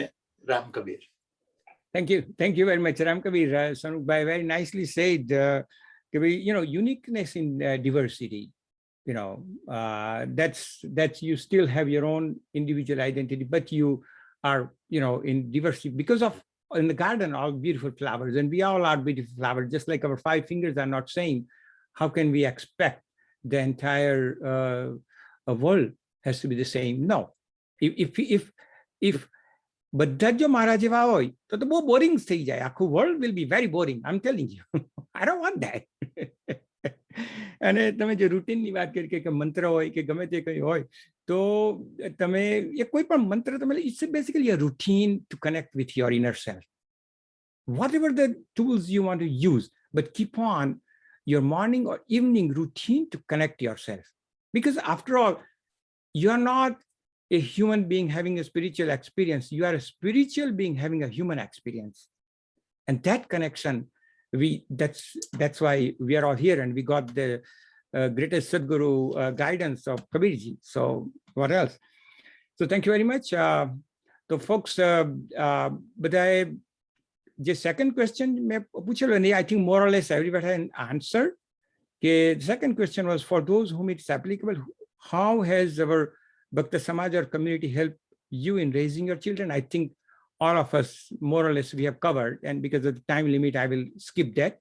Ramkabir. Thank you very much, Ramkabir. Sanukbhai very nicely said, uniqueness in diversity. That's you still have your own individual identity, but you are, in diversity because of in the garden all beautiful flowers, and we all are beautiful flowers. Just like our 5 fingers are not saying, how can we expect the entire world has to be the same? No. If બધા જો મારા જેવા હોય તો બહુ boring થઈ જાય. આખું world will be very boring. I M telling you. I don't want that. અને તમે જે રૂટીનની વાત કરી કે મંત્ર હોય કે ગમે તે કંઈ હોય, તો તમે એ કોઈ પણ મંત્ર તમે it's basically a routine to connect with your inner self. Whatever the tools you want to use, but keep on your morning or evening routine to connect yourself. Because after all, you're not a human being having a spiritual experience. You are a spiritual being having a human experience. And that connection, that's why we are all here, and we got the greatest Sadhguru guidance of Kabirji. So what else? So thank you very much. So folks, but the second question, I think more or less everybody had an answer. The second question was for those whom it's applicable, how has our Bhakta Samaj or community helped you in raising your children? I think all of us, more or less, we have covered, and because of the time limit, I will skip that.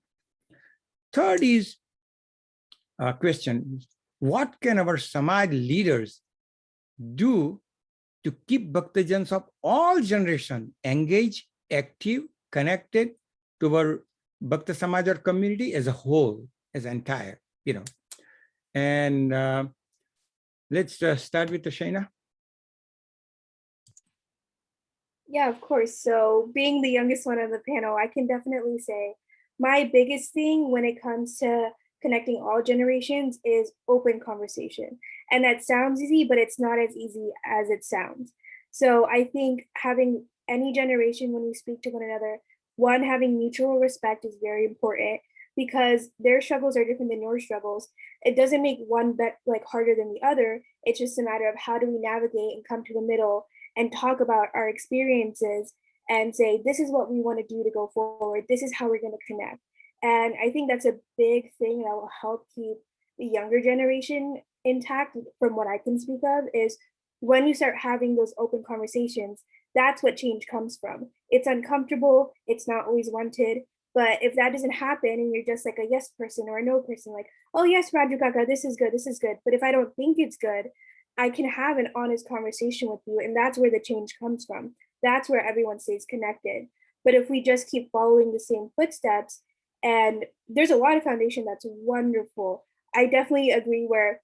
Third is a question, what can our Samaj leaders do to keep Bhaktajans of all generations engaged, active, connected to our Bhakta Samaj or community as a whole, as entire, And let's start with Shaina. Yeah, of course. So being the youngest one on the panel, I can definitely say my biggest thing when it comes to connecting all generations is open conversation. And that sounds easy, but it's not as easy as it sounds. So I think having any generation when we speak to one another, one, having mutual respect is very important because their struggles are different than your struggles. It doesn't make one harder than the other. It's just a matter of how do we navigate and come to the middle and talk about our experiences and say, this is what we want to do to go forward. This is how we're going to connect. And I think that's a big thing that will help keep the younger generation intact from what I can speak of is when you start having those open conversations, that's what change comes from. It's uncomfortable. It's not always wanted. But if that doesn't happen and you're just like a yes person or a no person, like, oh yes, Raju Kaka, this is good, this is good. But if I don't think it's good, I can have an honest conversation with you. And that's where the change comes from. That's where everyone stays connected. But if we just keep following the same footsteps, and there's a lot of foundation that's wonderful. I definitely agree where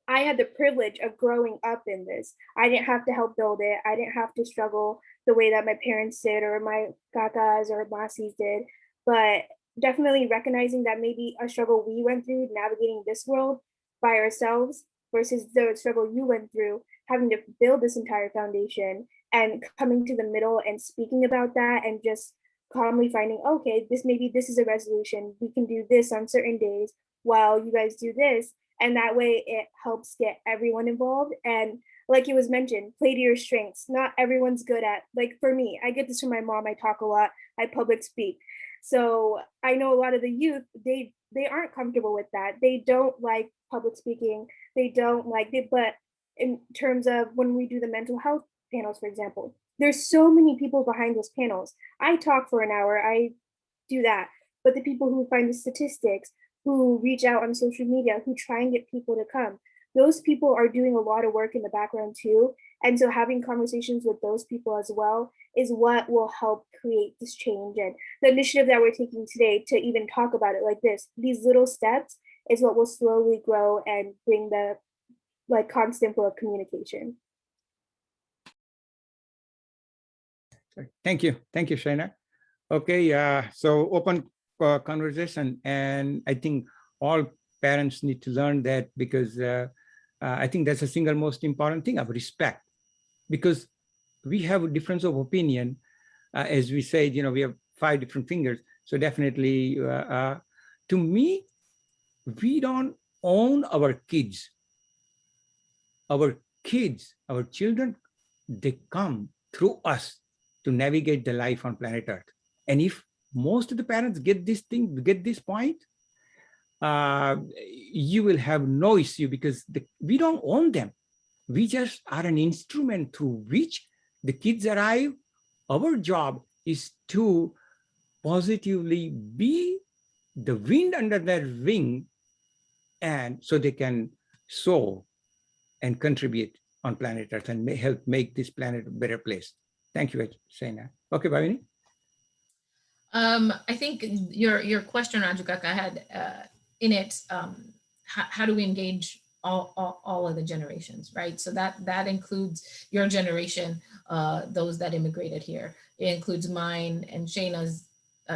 I had the privilege of growing up in this. I didn't have to help build it. I didn't have to struggle the way that my parents did or my kakas or masis did. But definitely recognizing that maybe a struggle we went through navigating this world by ourselves versus the struggle you went through, having to build this entire foundation and coming to the middle and speaking about that and just calmly finding, okay, this is a resolution. We can do this on certain days while you guys do this. And that way it helps get everyone involved. And like it was mentioned, play to your strengths. Not everyone's good at, like for me, I get this from my mom. I talk a lot, I public speak. So I know a lot of the youth, they aren't comfortable with that. They don't like public speaking. They don't like it. But in terms of when we do the mental health panels, for example, there's so many people behind those panels. I talk for an hour, I do that. But the people who find the statistics, who reach out on social media, who try and get people to come, those people are doing a lot of work in the background too. And so having conversations with those people as well is what will help create this change. And the initiative that we're taking today to even talk about it like this, these little steps is what will slowly grow and bring the constant flow of communication. Thank you, Shaina. Okay, so open conversation, and I think all parents need to learn that because I think that's the single most important thing of respect, because we have a difference of opinion. As we said, we have 5 different fingers. So definitely, to me, we don't own our kids. Our children, they come through us to navigate the life on planet Earth. And if most of the parents get this point, you will have no issue because we don't own them. We just are an instrument through which the kids arrive. Our job is to positively be the wind under their wing, and so they can soar and contribute on planet Earth and help make this planet a better place. Thank you, Shaina. Okay, Bhavini. I think your question, Raju Kaka, had in it, how do we engage all of the generations, right? So that includes your generation, those that immigrated here. It includes mine and Shaina's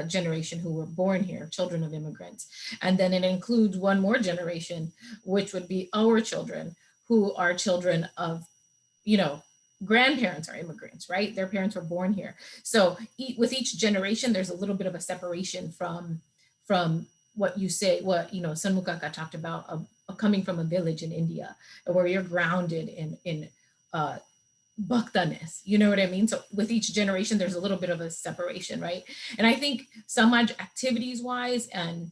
generation who were born here, children of immigrants. And then it includes one more generation, which would be our children, who are children of you know, grandparents are immigrants, right? Their parents were born here. So with each generation, there's a little bit of a separation from what you say, what, you know, Sanmukaka talked about of coming from a village in India, where you're grounded in bhaktaness, you know what I mean? So with each generation, there's a little bit of a separation, right? And I think Samaj activities wise and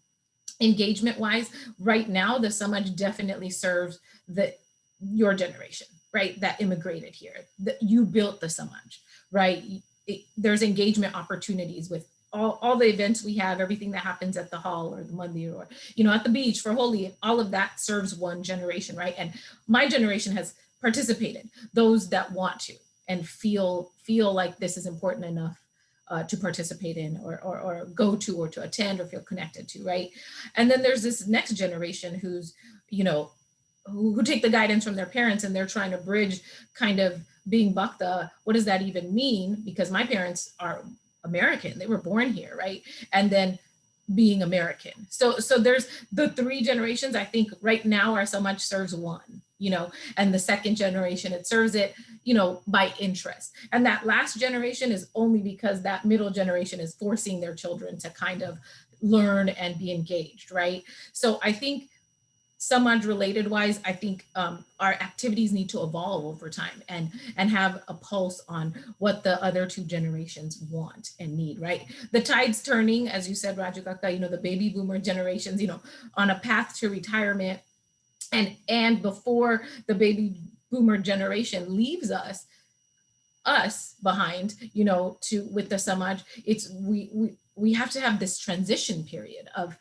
engagement wise, right now, the Samaj definitely serves your generation, right? That immigrated here, that you built the Samaj, right? There's engagement opportunities with all the events we have, everything that happens at the hall or the mandir or, you know, at the beach for Holi, all of that serves one generation, right? And my generation has participated, those that want to and feel like this is important enough to participate in or go to or to attend or feel connected to, right? And then there's this next generation who's, you know, who take the guidance from their parents and they're trying to bridge kind of being Bhakta. What does that even mean? Because my parents are American, they were born here, right? And then being American. So there's the three generations. I think right now our Samaj serves one, you know, and the second generation, it serves it, you know, by interest. And that last generation is only because that middle generation is forcing their children to kind of learn and be engaged, right? So I think Samaj related wise, I think our activities need to evolve over time and have a pulse on what the other two generations want and need, right? The tide's turning, as you said, Raju Kaka, you know, the baby boomer generations, you know, on a path to retirement, and before the baby boomer generation leaves us behind, you know, with the Samaj, it's we have to have this transition period of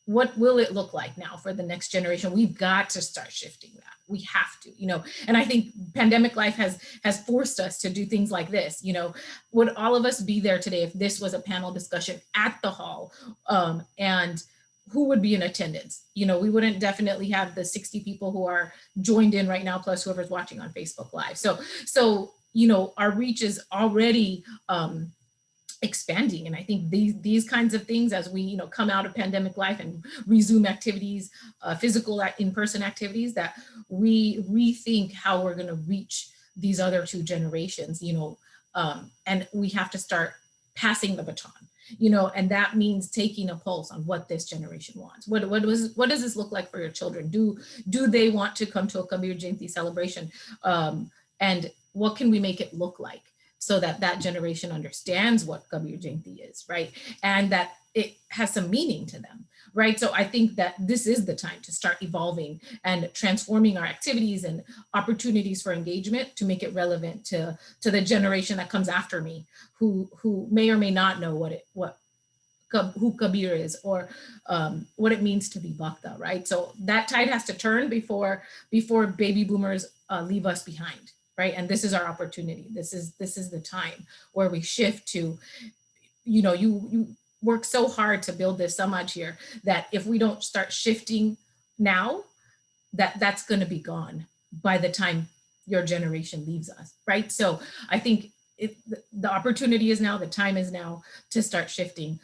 what will it look like now for the next generation? We've got to start shifting that. We have to, you know, and I think pandemic life has forced us to do things like this. You know, would all of us be there today if this was a panel discussion at the hall? And who would be in attendance? You know, we wouldn't definitely have the 60 people who are joined in right now, plus whoever's watching on Facebook Live. So you know, our reach is already expanding. And I think these kinds of things, as we, you know, come out of pandemic life and resume activities, physical in-person activities, that we rethink how we're going to reach these other two generations, you know, and we have to start passing the baton, you know, and that means taking a pulse on what this generation wants. What does this look like for your children? Do they want to come to a Kabir Jayanti celebration? And what can we make it look like, so that generation understands what Kabir Jayanti is, right? And that it has some meaning to them, right? So I think that this is the time to start evolving and transforming our activities and opportunities for engagement to make it relevant to the generation that comes after me, who may or may not know who Kabir is or what it means to be Bhakta, right? So that tide has to turn before baby boomers leave us behind. Right. And this is our opportunity. This is the time where we shift to, you know, you work so hard to build this Samaj here that if we don't start shifting now, that's going to be gone by the time your generation leaves us. Right. So I think the opportunity is now, the time is now to start shifting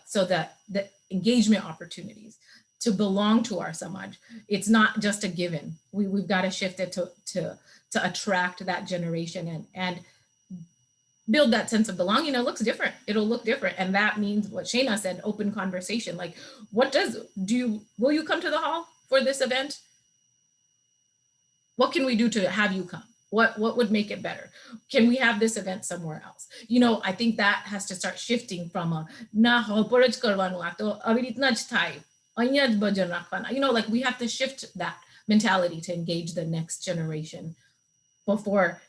so that the engagement opportunities to belong to our Samaj, it's not just a given. We've got to shift it to attract that generation and build that sense of belonging. It looks different. It'll look different. And that means what Shayna said, open conversation. Like, will you come to the hall for this event? What can we do to have you come? What would make it better? Can we have this event somewhere else? You know, I think that has to start shifting from you know, like we have to shift that mentality to engage the next generation before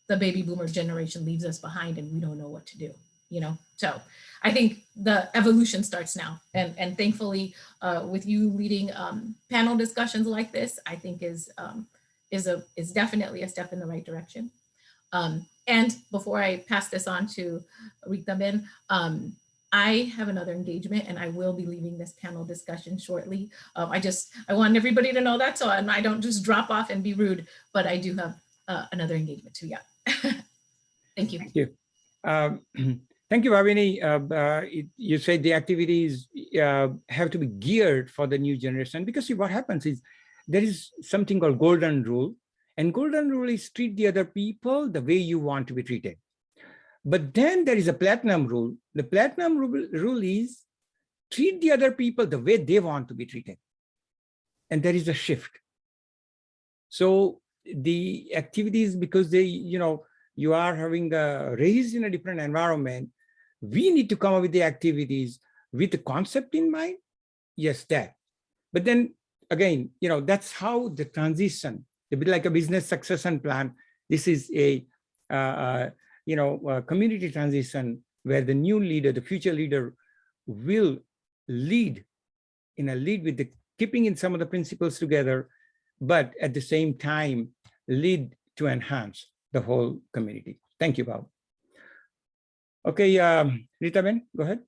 the baby boomer generation leaves us behind and we don't know what to do, you know? So I think the evolution starts now. And thankfully with you leading panel discussions like this, I think is definitely a step in the right direction. And before I pass this on to Rita Ben, I have another engagement and I will be leaving this panel discussion shortly. I want everybody to know that, so I don't just drop off and be rude, but I do have another engagement too, yeah. Thank you. Thank you. Thank you, Bhavini. You said the activities have to be geared for the new generation, because see, what happens is there is something called golden rule, And golden rule is treat the other people the way you want to be treated. But then there is a platinum rule. The platinum rule is treat the other people the way they want to be treated. And there is a shift. So the activities, because they, you are having raised in a different environment, we need to come up with the activities with the concept in mind. Yes, that. But then again, that's how the transition, a bit like a business succession plan. This is a community transition where the new leader, the future leader, will lead with the keeping in some of the principles together, but at the same time lead to enhance the whole community. Thank you, Bob. Okay, Rita Ben, go ahead.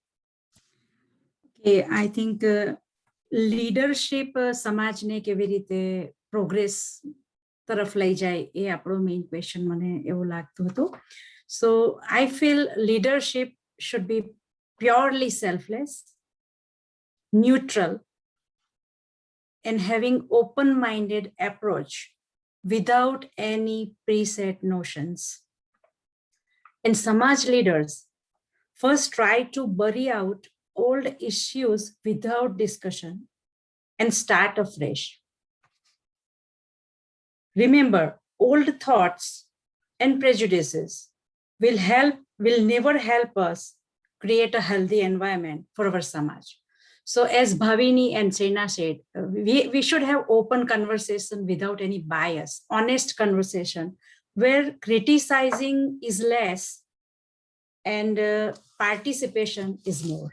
Okay, I think leadership સમાજને કેવી રીતે progress તરફ લઈ જાય એ આપણો main question મને એવું લાગતું હતું. So I feel leadership should be purely selfless, neutral, and having open-minded approach without any preset notions. And Samaj leaders first try to bury out old issues without discussion and start afresh. Remember, old thoughts and prejudices will never help us create a healthy environment for our Samaj. So as Bhavini and Sena said, we should have open conversation without any bias, honest conversation where criticizing is less and participation is more.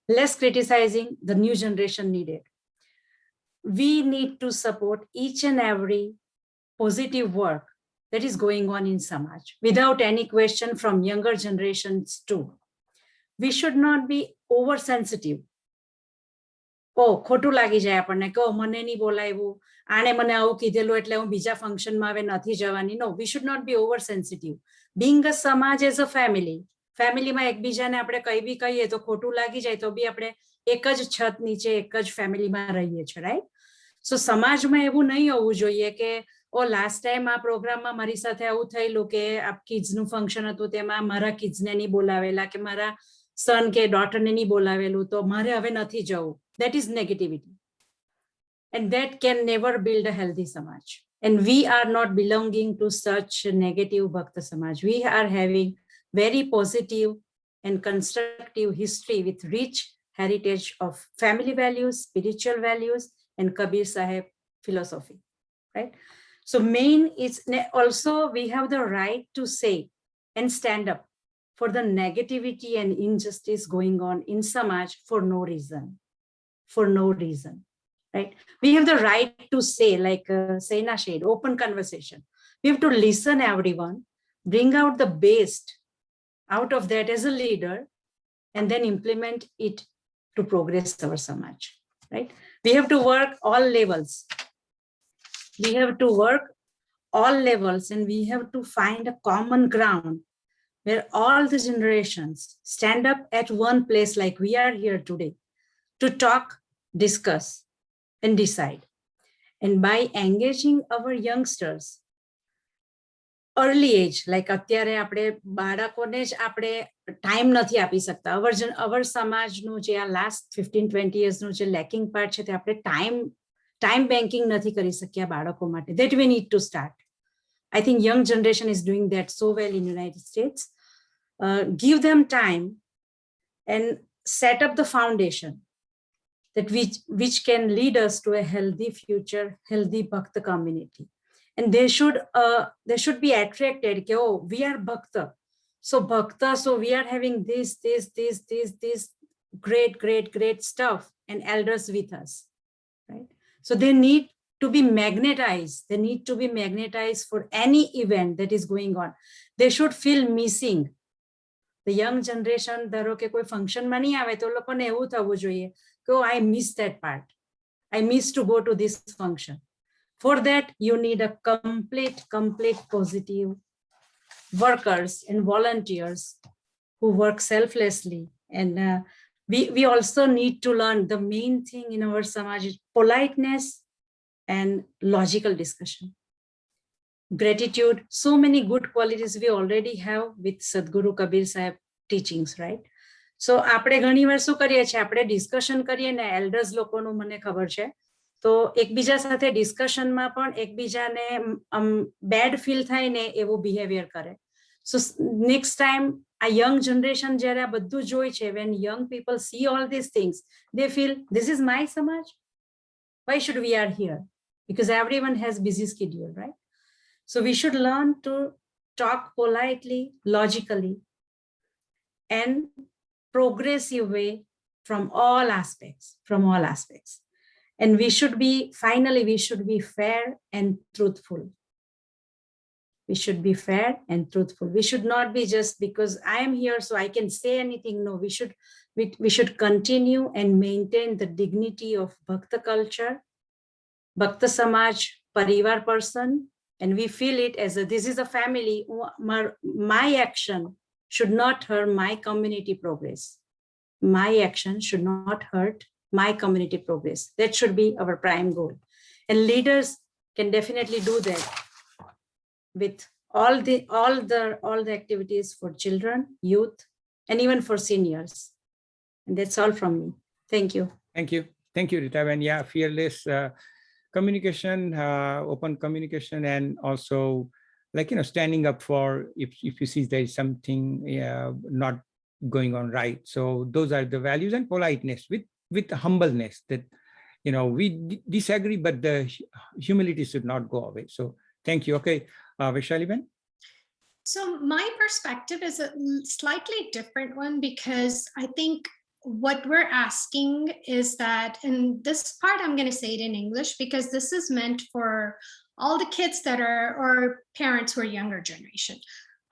Less criticizing, the new generation needed. We need to support each and every positive work that is going on in Samaj without any question from younger generations too. We should not be oversensitive. Oh, ખોટું લાગી જાય આપણને કે મને નહીં બોલાવ્યું, આણે મને આવું કીધેલું એટલે હું બીજા ફંક્શનમાં હવે નથી જવાની. No, we should not be oversensitive. Being a Samaj as a family, ફેમિલીમાં એકબીજાને આપણે કઈ બી કહીએ તો ખોટું લાગી જાય તો બી આપણે એક જ છત નીચે એક જ ફેમિલીમાં રહીએ છીએ, રાઈટ? સો સમાજમાં એવું નહીં હોવું જોઈએ કે લાસ્ટ ટાઈમ આ પ્રોગ્રામમાં મારી સાથે આવું થયેલું કે આ કિડ્સનું ફંક્શન હતું તેમાં મારા કિડ્સને નહીં બોલાવેલા કે મારા સન કે ડોટરને નહીં બોલાવેલું તો મારે હવે નથી જવું. That is negativity. And that can never build a healthy Samaj. And we are not belonging to such a negative Bhakta Samaj. We are having very positive and constructive history with rich heritage of family values, spiritual values, and Kabir Sahib philosophy, right? So main is also we have the right to say and stand up for the negativity and injustice going on in Samaj for no reason, right? We have the right to say, like Sena said, open conversation. We have to listen everyone, bring out the best out of that as a leader, and then implement it to progress our Samaj, right? We have to work all levels. We have to work all levels and we have to find a common ground where all the generations stand up at one place like we are here today to talk, discuss, and decide. And by engaging our youngsters, early age, like અત્યારે આપણે બાળકોને જ આપણે time નથી આપી શકતા. અવર સમાજનું જે આ લાસ્ટ 15-20 yearsનું જે લેકિંગ પાર્ટ છે તે આપણે ટાઈમ બેન્કિંગ નથી કરી શક્યા બાળકો માટે. That we need to start. I think young generation is doing that so well in United States. Give them time and set up the foundation that which can lead us to a healthy future, healthy Bhakta community. And they should be attracted. Oh, we are Bhakta. So Bhakta, so we are having this great stuff and elders with us, right? So they need to be magnetized. They need to be magnetized for any event that is going on. They should feel missing. The young generation, ધારો કે કોઈ ફંક્શનમાં નહીં આવે તો લોકોને એવું થવું જોઈએ કે I missed that part. I missed to go to this function. For that, you need a complete positive workers and volunteers who work selflessly. And we also need to learn the main thing in our Samaj is politeness and logical discussion. gratitude, so many good qualities we already have with Sadhguru Kabir Sahib teachings, right? So આપણે ઘણીવાર શું કરીએ છીએ, આપણે discussion કરીએ ને elders લોકોનું મને ખબર છે, તો એકબીજા સાથે ડિસ્કશનમાં પણ એકબીજાને બેડ ફીલ થાય ને એવું બિહેવિયર કરે. સો નેક્સ્ટ ટાઈમ આ યંગ જનરેશન જ્યારે આ બધું જોઈ છે, when young people see all these things, they feel this is my samaj, why should we are here? Because everyone has busy schedule, right? So we should learn to talk politely, logically, and progressive way from all aspects. And we should be fair and truthful. We should be fair and truthful. We should not be just because I am here so I can say anything. No, we should continue and maintain the dignity of Bhakta culture, Bhakta Samaj, Parivar person, and we feel it as this is a family. My action should not hurt my community progress. My action should not hurt my community progress. That should be our prime goal. And leaders can definitely do that with all the activities for children, youth, and even for seniors. And that's all from me. Thank you. Thank you, Rita. And yeah, fearless communication, open communication, and also like, standing up for if you see there is something not going on right. So those are the values, and politeness with humbleness that, we disagree, but the humility should not go away. So thank you. Okay, Vaishali Ben. So my perspective is a slightly different one, because I think what we're asking is that, and this part I'm going to say it in English because this is meant for all the kids that are, or parents who are younger generation.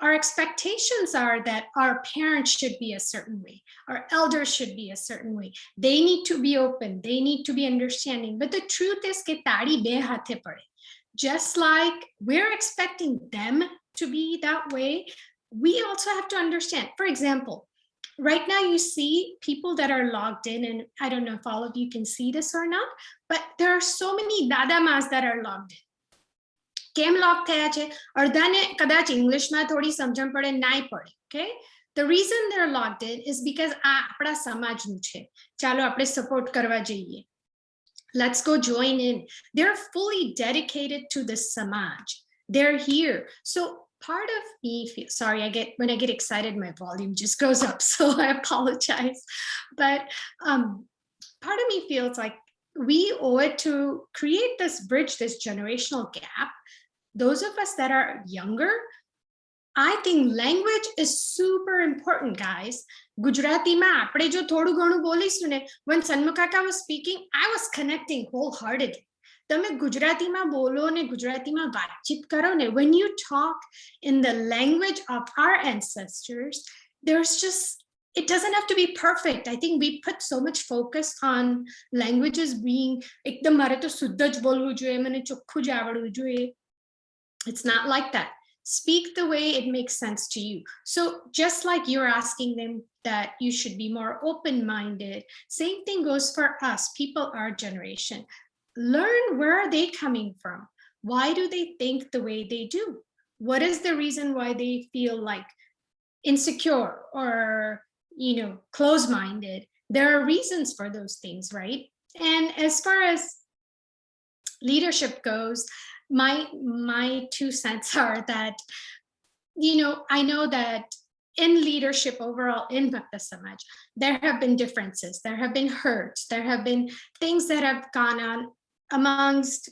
Our expectations are that our parents should be a certain way, our elders should be a certain way. They need to be open, they need to be understanding. But the truth is ke tadi be hathe pade. Just like we're expecting them to be that way, we also have to understand. For example, right now you see people that are logged in, and I don't know if all of you can see this or not, but there are so many dadamas that are logged in. કેમ લોક થયા છે? અડધાને કદાચ ઇંગ્લિશમાં થોડી સમજણ પડે, નાઈ પડે. Okay, the reason they're logged in is because આ આપણા સમાજનું છે, ચાલો આપણે સપોર્ટ કરવા જઈએ. Let's go join in. They're fully dedicated to the samaj. They're here. So part of me feels, sorry, when I get excited, my volume just goes up, so I apologize. But part of me feels like we owe it to create this bridge, this generational gap. Those of us that are younger, I think language is super important, guys. Gujarati ma apne jo thodu ghanu bolisu ne, when Sanmukaka was speaking, I was connecting wholeheartedly. તમે ગુજરાતીમાં બોલો ને ગુજરાતીમાં વાતચીત કરો ને, when you talk in the language of our ancestors, there's just, it doesn't have to be perfect. I think we put so much focus on languages being ekdam mare to શુદ્ધ જ બોલવું જોઈએ, મને ચોખ્ખું જ આવડવું જોઈએ. It's not like that. Speak the way it makes sense to you. So just like you're asking them that you should be more open-minded, same thing goes for us, people our generation. Learn where are they coming from? Why do they think the way they do? What is the reason why they feel like insecure or, closed-minded? There are reasons for those things, right? And as far as leadership goes, my 2 cents are that, I know that in leadership overall in Bhakta Samaj, there have been differences, there have been hurts, there have been things that have gone on amongst,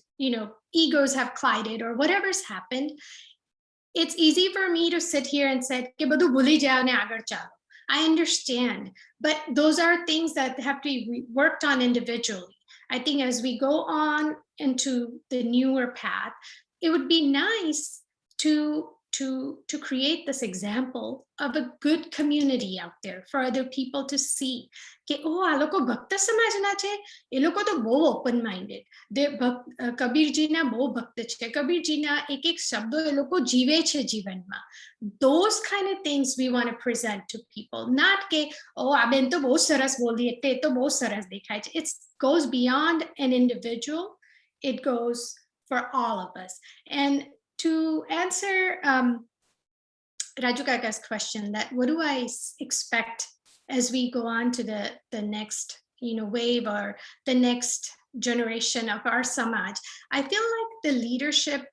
egos have collided or whatever's happened. It's easy for me to sit here and say, "Ke badu bhuli jao ne agar chalo." I understand, but those are things that have to be worked on individually. I think as we go on into the newer path, it would be nice to create this example of a good community out there for other people to see. Ke oh, આ લોકો ભક્ત સમાજના છે, એ લોકો તો બહુ open minded. કબીરજીના બહુ ભક્ત છે, કબીરજીના એક એક શબ્દો એ લોકો જીવે છે જીવનમાં. Those kind of things we want to present to people, not કે oh, આ બેન તો બહુ સરસ બોલી એટલે એ તો બહુ સરસ દેખાય છે. It goes beyond an individual, it goes for all of us. And to answer Raju Kaka's question, that what do I expect as we go on to the next wave or the next generation of our samaj, I feel like the leadership,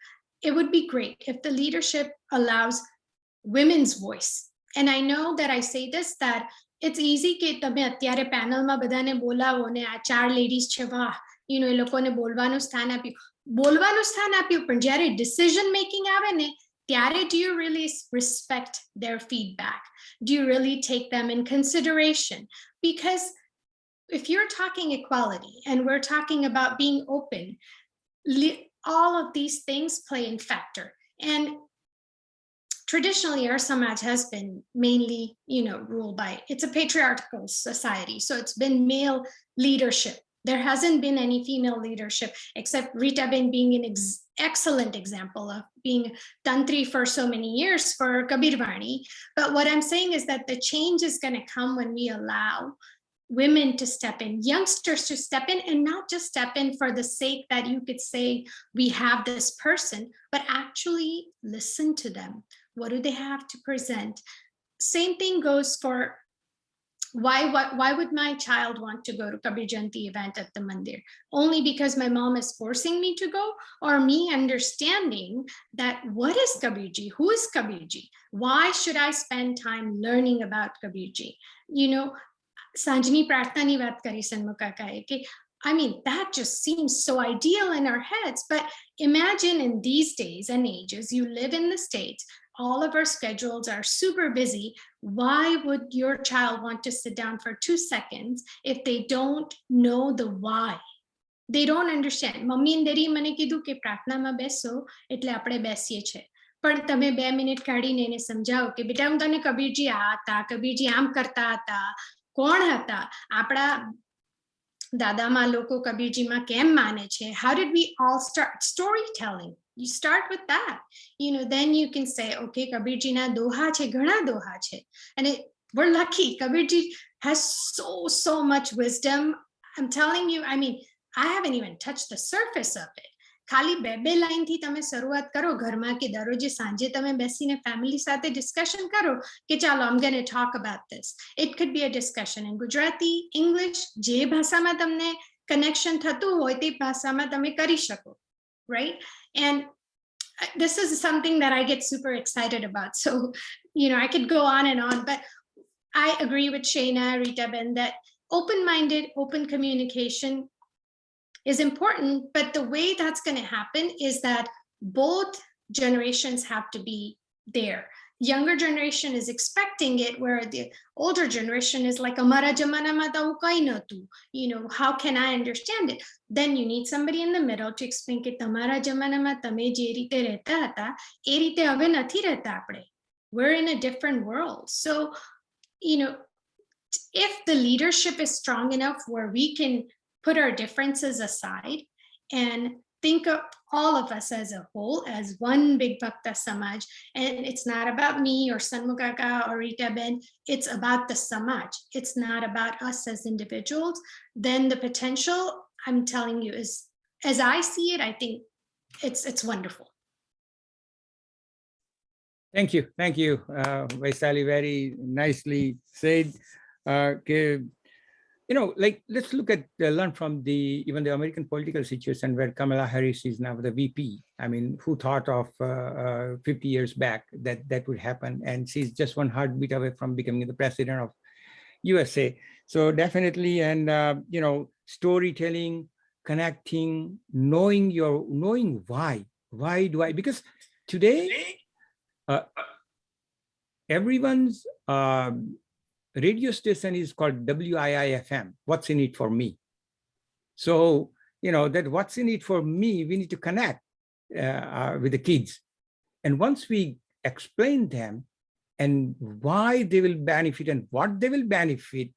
it would be great if the leadership allows women's voice. And I know that I say this, that it's easy કે તમે અત્યારે પેનલમાં બધાને બોલાવો ને આ 4 ladies છે, વાહ, એ લોકોને બોલવાનું સ્થાન આપ્યું, પણ જ્યારે ડિસિઝન મેકિંગ આવે ને ત્યારે do you really respect their feedback? Do you really take them in consideration? Because if you're talking equality and we're talking about being open, all of these things play in factor. And traditionally, our samaj has been mainly, ruled by, it's a patriarchal society. So it's been male leadership. There hasn't been any female leadership, except Rita Ben being an excellent example of being tantri for so many years for Kabir Vani. But what I'm saying is that the change is going to come when we allow women to step in, youngsters to step in, and not just step in for the sake that you could say we have this person, but actually listen to them. What do they have to present? Same thing goes for why would my child want to go to Kabir Jayanti event at the mandir? Only because my mom is forcing me to go, or me understanding that what is Kabirji? Who is Kabirji? Why should I spend time learning about Kabirji? Sanjani Prarthani vat kari Sanmukh kakae ke, I mean, that just seems so ideal in our heads. But imagine in these days and ages, you live in the States, all of our schedules are super busy. Why would your child want to sit down for 2 seconds if they don't know the why? They don't understand. Mummy and daddy મને કીધું કે પ્રાર્થનામાં બેસો એટલે આપણે બેસીએ છે. પણ તમે 2 મિનિટ કાઢીને એને સમજાવો કે બેટા હું તને કબીરજી આ હતા, કબીરજી આમ કરતા હતા, કોણ હતા, આપણા દાદામાં લોકો કબીરજીમાં કેમ માને છે? How did we all start? Storytelling. You start with that. Then you can say, okay, Kabirji na doha che, ghana doha che. And we're lucky. Kabirji has so much wisdom. I'm telling you, I mean, I haven't even touched the surface of it. ખાલી 2 લાઈનથી તમે શરૂઆત કરો ઘરમાં, કે દરરોજે સાંજે તમે બેસીને family સાથે ડિસ્કશન કરો કે ચાલો I'm going to talk about this. It could be a discussion in Gujarati, English, જે ભાષામાં તમને કનેક્શન થતું હોય તે ભાષામાં તમે કરી શકો, right? And this is something that I get super excited about. So, I could go on, but I agree with Shayna, Rita Ben, that open-minded, open communication is important, but the way that's going to happen is that both generations have to be there. Younger generation is expecting it, where the older generation is like, amara jamana ma ta kai natu, how can I understand it? Then you need somebody in the middle to explain ke tamara jamana ma tame je rite rehta hata e rite have nathi rehta apne. We're in a different world. So, if the leadership is strong enough where we can put our differences aside and think of all of us as a whole, as one big Bhakta Samaj, and it's not about me or Sanmukh Kaka or Rita Ben, it's about the Samaj. It's not about us as individuals. Then the potential, I'm telling you, is, as I see it, I think it's wonderful. Thank you, Vaisali, very nicely said. Let's look at learn from even the American political situation where Kamala Harris is now the VP. I mean, who thought of 50 years back that would happen? And she's just one heartbeat away from becoming the president of USA. So definitely, and storytelling, connecting, knowing why do I? Because today, everyone's radio station is called WIIFM, what's in it for me? So, that what's in it for me, we need to connect with the kids. And once we explain them and why they will benefit and what they will benefit,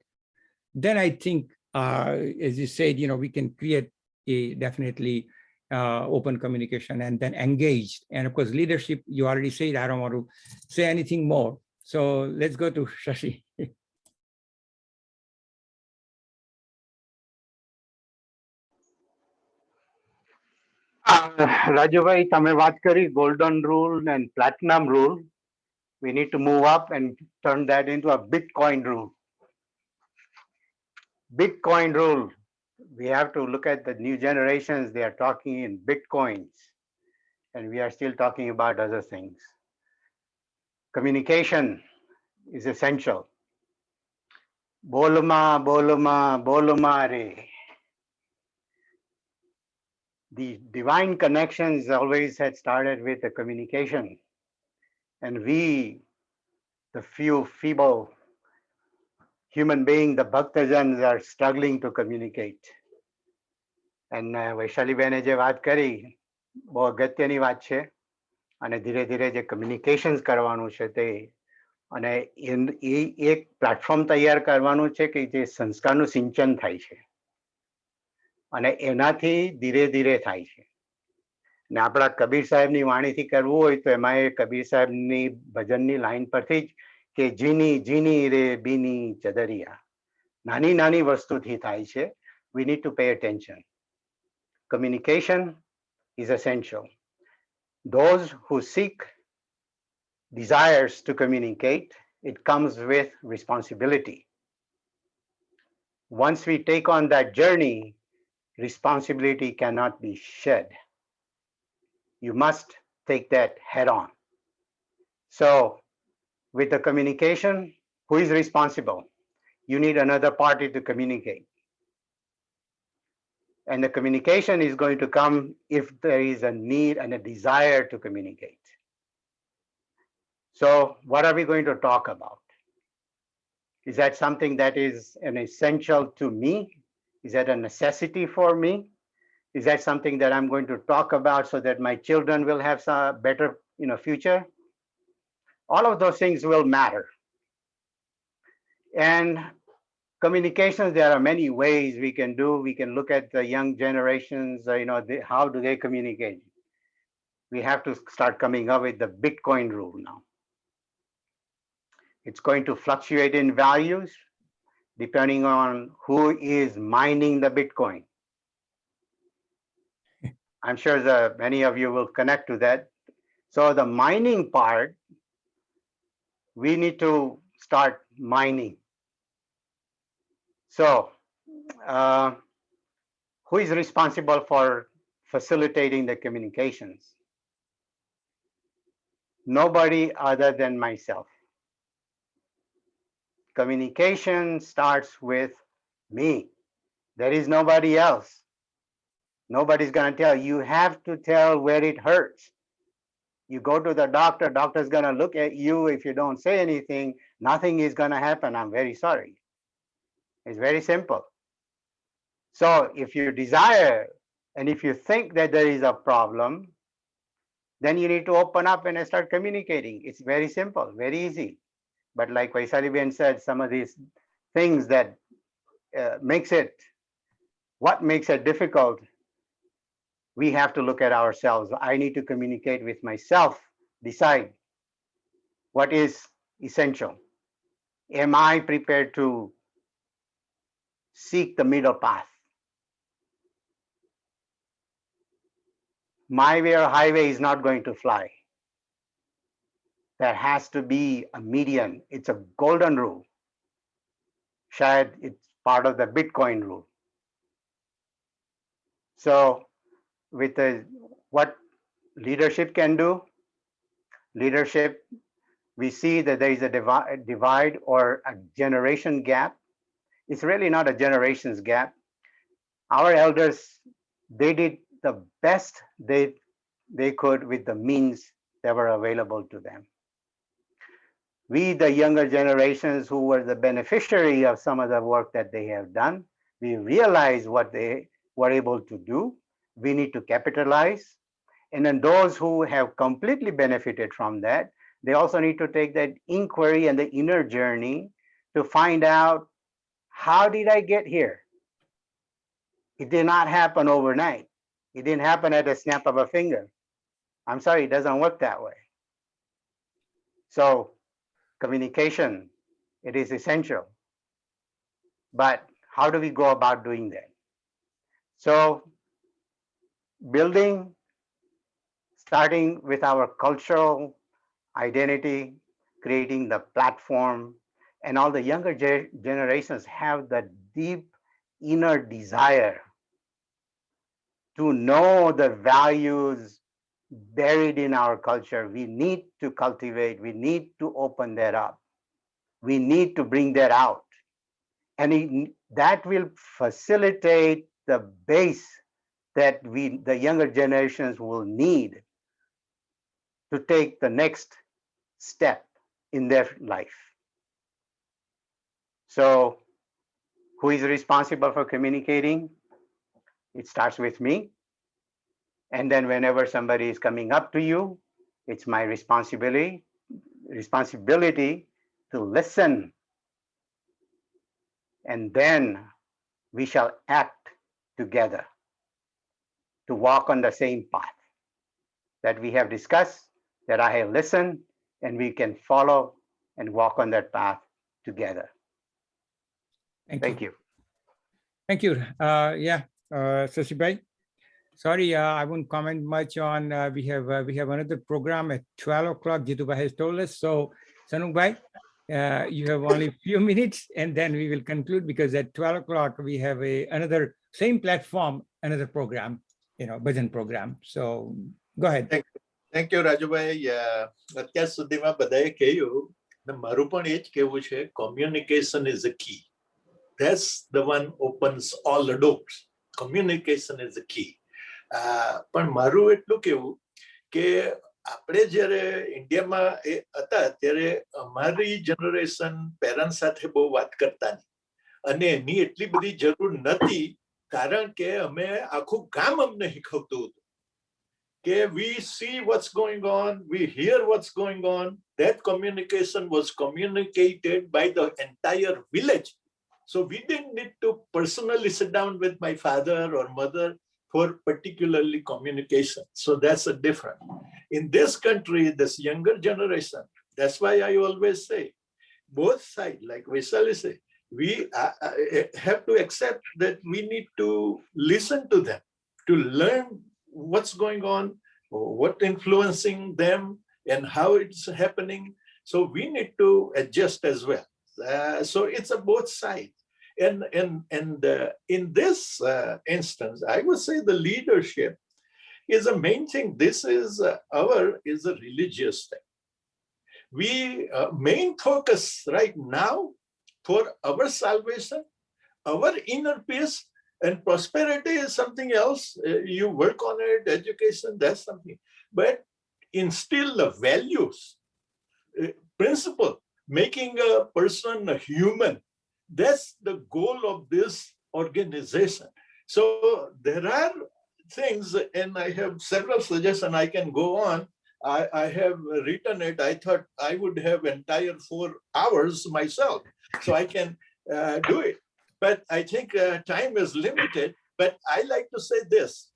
then I think, as you said, we can create a definitely open communication and then engaged. And of course, leadership, you already said, I don't want to say anything more. So let's go to Shashi. Rajubhai, તમે વાત કરી golden rule and platinum rule. We need to move up and turn that into a Bitcoin rule. Bitcoin rule. We have to look at the new generations. They are talking in Bitcoins, and we are still talking about other things. Communication is essential. Boluma, boluma, boluma re. The divine connections always had started with the communication. And we, the few feeble human beings, the Bhaktajans, are struggling to communicate. And વૈશાલીબેને જે વાત કરી બહુ અગત્યની વાત છે. અને ધીરે ધીરે જે કમ્યુનિકેશન્સ કરવાનું છે તે અને એ એક પ્લેટફોર્મ તૈયાર કરવાનું છે કે જે સંસ્કારનું સિંચન થાય છે અને એનાથી ધીરે ધીરે થાય છે. ને આપણા કબીર સાહેબની વાણીથી કરવું હોય તો એમાં એ કબીર સાહેબની ભજનની લાઈન પરથી જ કે જીની જીની રે બીની ચદરિયા નાની નાની વસ્તુથી થાય છે. We need to pay attention. Communication is essential. Those who seek desires to communicate, it comes with responsibility. Once we take on that journey, responsibility cannot be shed. You must take that head on. So with the communication, who is responsible? You need another party to communicate. And the communication is going to come if there is a need and a desire to communicate. So what are we going to talk about? Is that something that is an essential to me? Is that a necessity for me? Is that something that I'm going to talk about so that my children will have some better, future? All of those things will matter. And communications, there are many ways we can do. We can look at the young generations, how do they communicate? We have to start coming up with the Bitcoin rule now. It's going to fluctuate in values depending on who is mining the Bitcoin. I'm sure many of you will connect to that. So the mining part, we need to start mining. So who is responsible for facilitating the communications? Nobody other than myself. Communication starts with me. There is nobody else. Nobody's going to tell. You have to tell where it hurts. You go to the doctor, doctor's going to look at you. If you don't say anything, nothing is going to happen. I'm very sorry. It's very simple. So if you desire and if you think that there is a problem, then you need to open up and start communicating. It's very simple, very easy. But like Vaisaliben said, some of these things that what makes it difficult, we have to look at ourselves. I need to communicate with myself, decide what is essential. Am I prepared to seek the middle path? My way or highway is not going to fly. There has to be a median. It's a golden rule. Shayad it's part of the Bitcoin rule. So with what leadership can do, leadership, we see that there is a divide or a generation gap. It's really not a generations gap. Our elders, they did the best they could with the means that were available to them. We, the younger generations who were the beneficiary of some of the work that they have done, we realize what they were able to do. We need to capitalize. And then those who have completely benefited from that, they also need to take that inquiry and the inner journey to find out, how did I get here? It did not happen overnight. It didn't happen at a snap of a finger. I'm sorry, it doesn't work that way. So communication, it is essential. But how do we go about doing that? So building starting with our cultural identity, creating the platform, and all the younger generations have the deep inner desire to know the values buried in our culture. We need to cultivate, we need to open that up. We need to bring that out. And that will facilitate the base that the younger generations will need to take the next step in their life. So who is responsible for communicating? It starts with me. And then whenever somebody is coming up to you, it's my responsibility to listen. And then we shall act together to walk on the same path that we have discussed, that I have listened, and we can follow and walk on that path together. Thank you. Thank you. Shashi Bhai. Sorry, I won't comment much on. We have another program at 12 o'clock. Jitu Bhai has told us. So, Sanuk Bhai, you have only a few minutes, and then we will conclude, because at 12 o'clock we have another same platform, another program, bhajan program. So, go ahead. Thank you, Rajubhai. અત્યાર સુધીમાં બધાએ કહ્યું, ને મારું પણ એ જ કહેવું છે, communication is the key. That's the one opens all the doors. Communication is the key. પણ મારું એટલું કેવું કે આપણે જ્યારે ઇન્ડિયામાં હતા ત્યારે અમારી જનરેશન પેરેન્ટ્સ સાથે બહુ વાત કરતા નહીં, અને એની એટલી બધી જરૂર નથી, કારણ કે અમે આખું ગામ અમને શીખવતું હતું કે we see what's going on, we hear what's going on. That communication was communicated by the entire village. So we didn't need to personally sit down with my father or mother for particularly communication. So that's a difference. In this country, this younger generation, that's why I always say, both sides, like Vaishali say, we have to accept that we need to listen to them, to learn what's going on, what influencing them, and how it's happening. So we need to adjust as well. So it's a both sides. And in this instance, I would say the leadership is a main thing. This is a religious thing. We main focus right now for our salvation, our inner peace, and prosperity is something else. You work on it, education, that's something. But instill the values, principle, making a person a human. That's the goal of this organization. So there are things, and I have several suggestions. I can go on. I have written it. I thought I would have entire 4 hours myself, so I can do it. But I think time is limited. But I like to say this,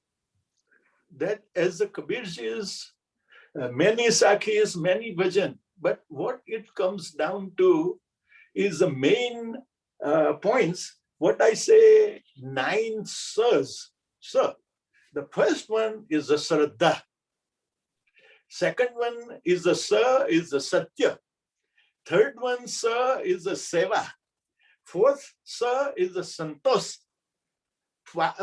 that as the Kabir says, many sakhis, many bhajan, but what it comes down to is the main points. What I say, 9 sirs. Sir, the first one is the Shraddha. Second one is the Sir, is the Satya. Third one, Sir, is the Seva. Fourth, Sir, is the Santosh.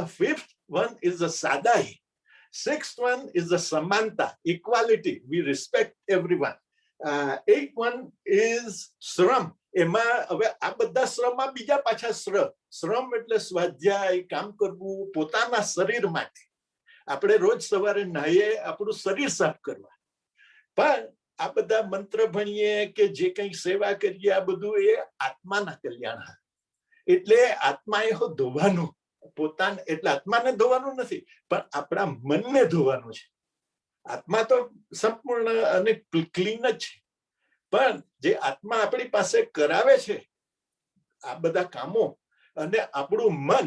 Fifth one is the Sadai. Sixth one is the Samanta, equality. We respect everyone. Eighth one is Shram. એમાં હવે આ બધા શ્રમમાં બીજા પાછા શ્રમ એટલે સ્વાધ્યાય, કામ કરવું પોતાના શરીર માટે. આપણે રોજ સવારે નાહીએ આપણું શરીર સાફ કરવા, પણ આ બધા મંત્ર ભણીએ કે જે કંઈ સેવા કરીએ, આ બધું એ આત્માના કલ્યાણ. એટલે આત્માએ ધોવાનું, પોતાને, એટલે આત્માને ધોવાનું નથી, પણ આપણા મનને ધોવાનું છે. આત્મા તો સંપૂર્ણ અને ક્લીન જ છે, પણ જે આત્મા આપણી પાસે કરાવે છે આ બધા કામો, અને આપણું મન,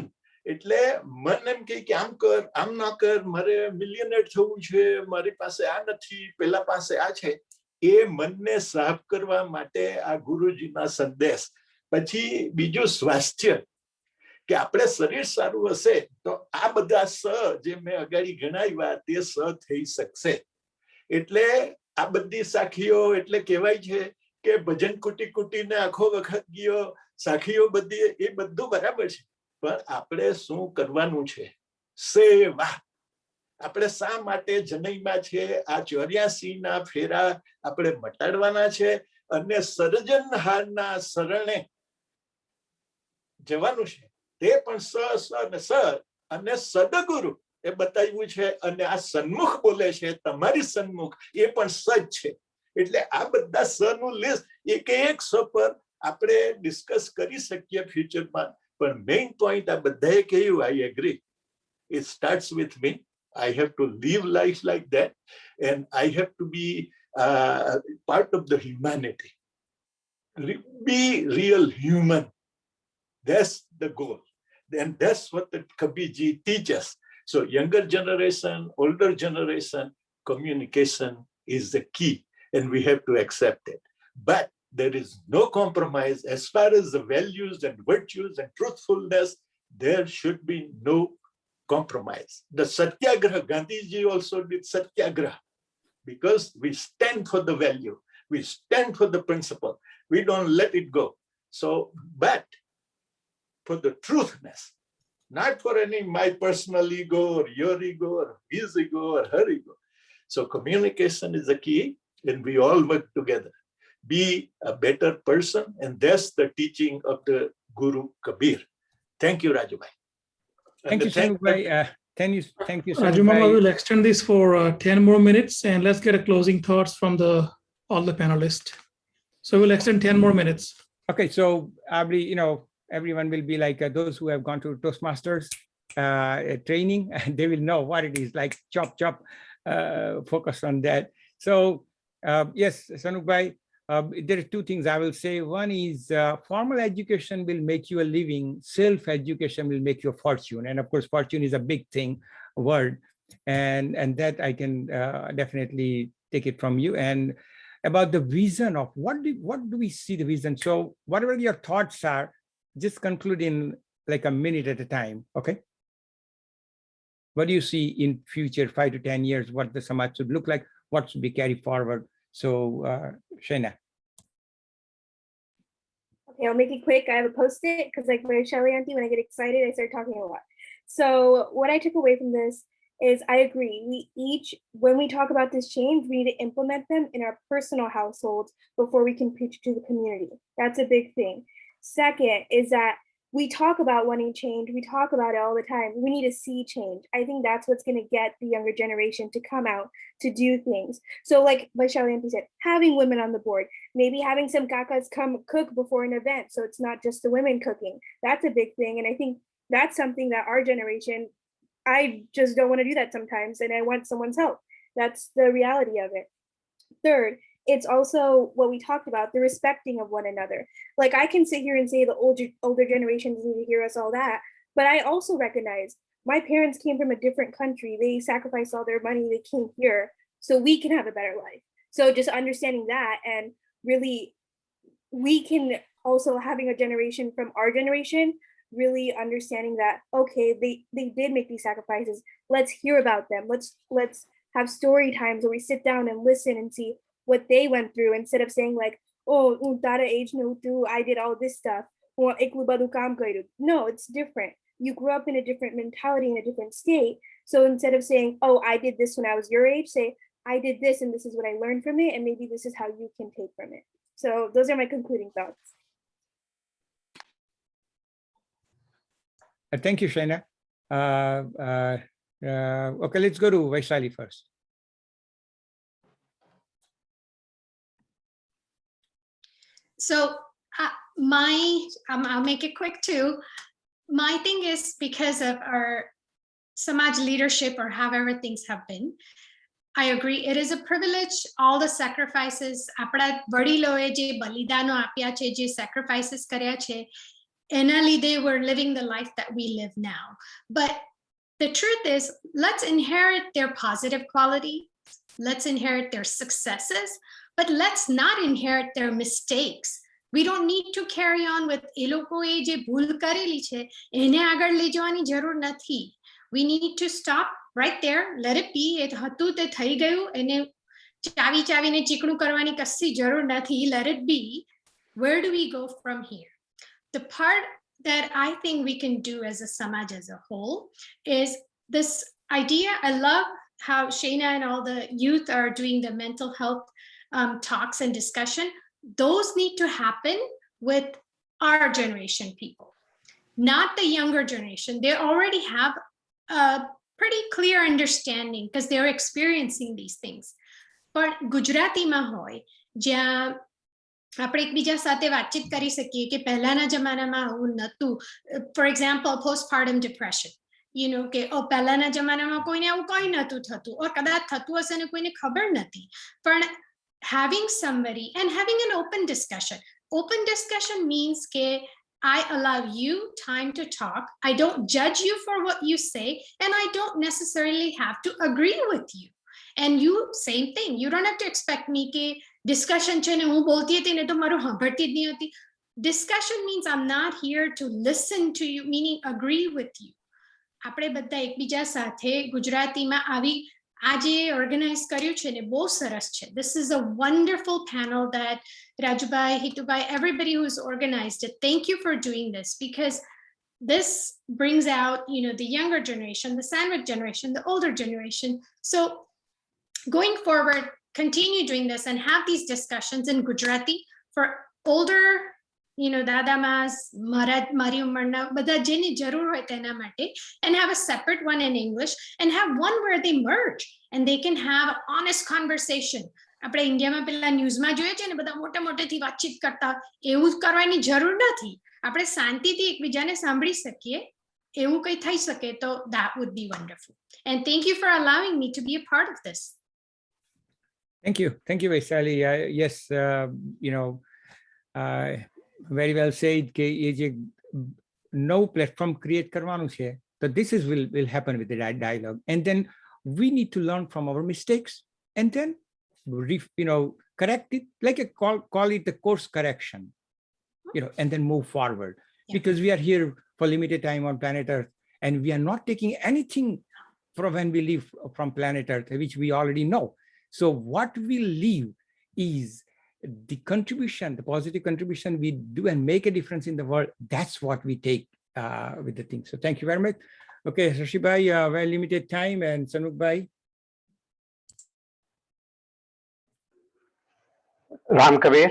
એટલે મન એમ કે આમ કર, આમ ના કર, મારે મિલિયનેર થવું છે, મારી પાસે આ નથી, પેલા પાસે આ છે, એ મનને સાફ કરવા માટે આ ગુરુજીના સંદેશ. પછી બીજું સ્વાસ્થ્ય, કે આપણે શરીર સારું હશે તો આ બધા સ જે મેં અગાડી ગણાવ્યા તે સ થઈ શકશે. એટલે આ બધી સાખીઓ એટલે કહેવાય છે કે ભજન કુટી કુટીને આખો વખત ગયો, સાખીઓ બધી, એ બધું બરાબર છે, પણ આપણે શું કરવાનું છે? સેવા. આપણે શા માટે જનૈમાં છે? આ 84 ના ફેરા આપણે મટાડવાના છે અને સર્જનહારના શરણે જવાનું છે. તે પણ સ અને સ અને સદગુરુ એ બતાવ્યું છે. અને આ સન્મુખ બોલે છે, તમારી સન્મુખ, એ પણ સજ છે. એટલે આ બધા સ નું લિસ્ટ એક સ પર આપણે ડિસ્કસ કરી શકીએ ફ્યુચરમાં. પણ મેઇન પોઈન્ટ આ બધાએ કહ્યું, I agree, it starts with me. I have to live life like that, and I have to be part of the humanity. Be real human. That's the goal. And that's what the Kabirji teaches. So younger generation, older generation, communication is the key, and we have to accept it. But there is no compromise as far as the values and virtues and truthfulness. There should be no compromise. The Satyagraha, Gandhiji also did Satyagraha because we stand for the value, we stand for the principle, we don't let it go. So, but for the truthness, not for any my personal ego or your ego or his ego or her ego. So communication is the key, and we all work together. Be a better person, and that's the teaching of the Guru Kabir. Thank you, Rajubhai. Thank you, Sanubhai. Thank you, Raju Mama, Sanubhai. we'll extend this for 10 more minutes, and let's get a closing thoughts from all the panelists. So we'll extend 10 more minutes. Okay, so Abri, everyone will be like those who have gone to Toastmasters training, and they will know what it is like. Chop, focus on that. So yes, Sanubhai, there are two things I will say. One is formal education will make you a living. Self-education will make you a fortune. And of course, fortune is a big thing, word. And that I can definitely take it from you. And about the vision of what do we see the vision? So whatever your thoughts are, just conclude in like a minute at a time, okay? What do you see in future, 5 to 10 years, what the Samaj should look like, what should be carried forward? So, Shaina. Okay, I'll make it quick. I have a post-it because like my Shelly auntie, when I get excited, I start talking a lot. So what I took away from this is I agree. We each, when we talk about this change, we need to implement them in our personal households before we can preach to the community. That's a big thing. Second is that we talk about wanting change. We talk about it all the time. We need to see change. I think that's what's going to get the younger generation to come out to do things. So like Vaishali Auntie said, having women on the board, maybe having some kakas come cook before an event. So it's not just the women cooking. That's a big thing. And I think that's something that our generation, I just don't want to do that sometimes. And I want someone's help. That's the reality of it. Third, it's also what we talked about, the respecting of one another. Like I can sit here and say the older generations need to hear us all that, but I also recognize my parents came from a different country. They sacrificed all their money, they came here so we can have a better life. So just understanding that, and really we can also having a generation from our generation, really understanding that, okay, they did make these sacrifices. Let's hear about them. Let's have story times where we sit down and listen and see what they went through, instead of saying like, oh, tara age no tu, I did all this stuff. No, it's different. You grew up in a different mentality, in a different state. So instead of saying, oh, I did this when I was your age, say, I did this and this is what I learned from it, and maybe this is how you can take from it. So those are my concluding thoughts. Thank you, Shaina. Okay, let's go to Vaishali first. So I'll make it quick too. My thing is, because of our Samaj leadership or however things have been, I agree. It is a privilege. All the sacrifices, apna vadiloe je balidano apya che, je sacrifices karya che, ena lidhe we're living the life that we live now. But the truth is, let's inherit their positive quality. Let's inherit their successes, but let's not inherit their mistakes. We don't need to carry on with એ લોકોએ જે ભૂલ કરેલી છે એને આગળ લઈ જવાની જરૂર નથી. We need to stop right there, let it be. એ હતું તે થઈ ગયું, એને ચાવીને ચીકણું કરવાની કશી જરૂર નથી. Let it be. Where do we go from here? The part that I think we can do as a samaj as a whole is this idea. I love how Shayna and all the youth are doing the mental health talks and discussion. Those need to happen with our generation people, not the younger generation. They already have a pretty clear understanding because they're experiencing these things. But ગુજરાતીમાં હોય જ્યાં આપણે એકબીજા સાથે વાતચીત કરી શકીએ કે પહેલાના જમાનામાં આવું નહોતું. For example, postpartum depression. You know, કે પહેલાના જમાનામાં કોઈને આવું કંઈ નહોતું થતું, or કદાચ થતું હશે ને કોઈને ખબર નથી. પણ having somebody and having an open discussion. Open discussion means ke I allow you time to talk. I don't judge you for what you say, and I don't necessarily have to agree with you. And you, same thing. You don't have to expect me ke discussion છે ને હું બોલતી હતી ને તો મારું સાંભળતી જ નહીં હતી. Discussion means I'm not here to listen to you, meaning agree with you. આપણે બધા એકબીજા સાથે ગુજરાતીમાં આવી આજે ઓર્ગેનાઇઝ કર્યું છે ને બહુ સરસ છે. This is a wonderful panel that Rajubai, Hitubai, everybody who's organized it. Thank you for doing this, because this brings out, you know, the younger generation, the sandwich generation, the older generation. So going forward, continue doing this and have these discussions in Gujarati for older, you know, dadamas, mari umarna, bada jeni jarur hoy tena mate, and have a separate one in English, and have one where they merge and they can have honest conversation. આપણે ઇન્ડિયામાં પેલા ન્યૂઝમાં જોઈએ છે ને બધા મોટે મોટેથી વાતચીત કરતા, એવું કરવાની જરૂર નથી. આપણે શાંતિથી એકબીજાને સાંભળી શકીએ, એવું કંઈ થઈ શકે તો that would be wonderful. And thank you for allowing me to be a part of this. Thank you, Vaishali. Yes, you know, very well said. કે એ જે નવું પ્લેટફોર્મ ક્રિએટ કરવાનું છે, તો this is will happen with the dialogue, and then we need to learn from our mistakes, and then you know, correct it, like a call it the course correction, you know, and then move forward. Yeah. Because we are here for limited time on planet Earth, and we are not taking anything from when we leave from planet Earth, which we already know. So what we leave is the contribution, the positive contribution we do and make a difference in the world. That's what we take with the thing. So thank you very much. Okay, Shashibhai, very limited time, and Sanukbhai. Ram Kabir,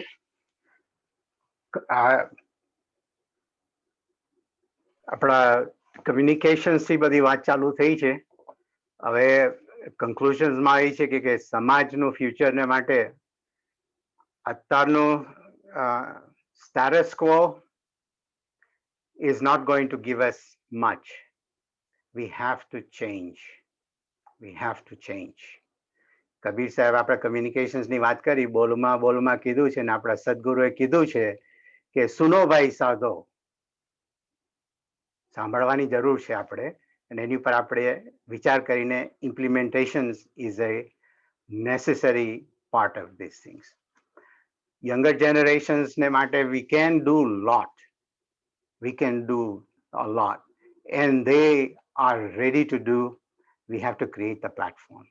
આપણા કમ્યુનિકેશન્સથી બધી વાત ચાલુ થઈ છે. હવે કન્ક્લુઝન્સમાં એ છે કે સમાજનું ફ્યુચરને માટે અત્યારનું status ક્વો is not going to give us much. We have to change. We have to change. Kabir સાહેબ આપણા કમ્યુનિકેશન્સની વાત કરી, બોલમાં કીધું છે ને આપણા સદગુરુએ કીધું છે કે સુનો ભાઈ સાધો. સાંભળવાની જરૂર છે આપણે, અને એની ઉપર આપણે વિચાર કરીને ઇમ્પ્લિમેન્ટેશન્સ is a necessary part of these things. Younger generations ne માટે we can do lot. We can do a lot, and they are ready to do. We have to create the platform.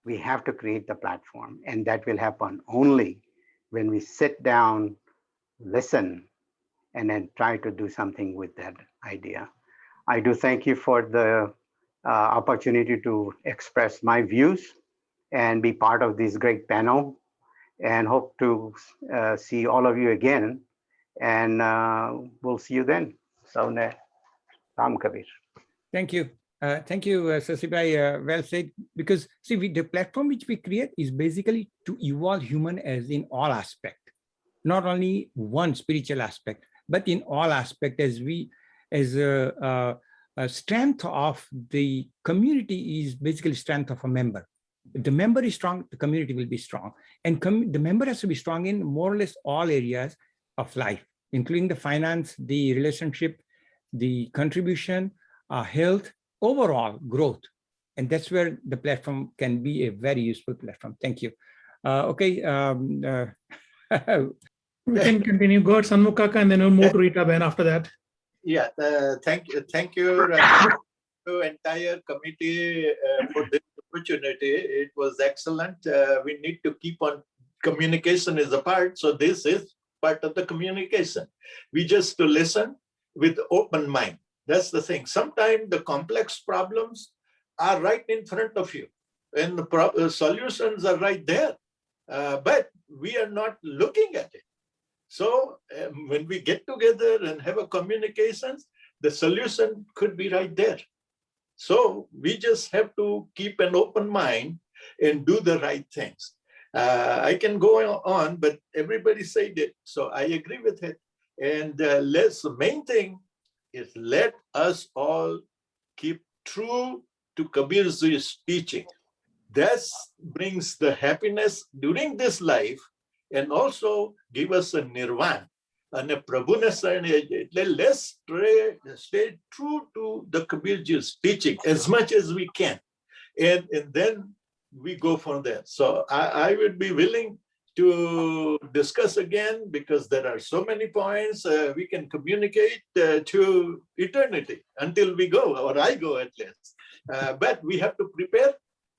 We have to create the platform, and that will happen only when we sit down, listen, and then try to do something with that idea. I do thank you for the opportunity to express my views and be part of this great panel, and hope to see all of you again, and we'll see you then. So, Ram Kabir. Thank you. Thank you, Sasibhai. Well said. Because see, the platform which we create is basically to evolve human as in all aspect, not only one spiritual aspect, but in all aspect, as a strength of the community is basically strength of a member. If the member is strong, the community will be strong, and the member has to be strong in more or less all areas of life, including the finance, the relationship, the contribution, health, overall growth. And that's where the platform can be a very useful platform. Thank you. Okay. We can continue. Go ahead, Sanmukh Kaka, and then we'll move to Rita Ben after that. Yeah, thank you to entire committee for this opportunity. It was excellent. We need to keep on. Communication is a part, so this is part of the communication. We just to listen with open mind. That's the thing. Sometimes the complex problems are right in front of you, and the solutions are right there, but we are not looking at it. So when we get together and have a communications, the solution could be right there. So we just have to keep an open mind and do the right things. I can go on, but everybody said it, so I agree with it. And the main thing is let us all keep true to Kabir's teaching. That brings the happiness during this life and also give us a nirvana. And a Prabhu's let's stay true to the Kabir's teaching as much as we can. And then we go from there. So I would be willing to discuss again because there are so many points we can communicate to eternity until we go, or I go at least. But we have to prepare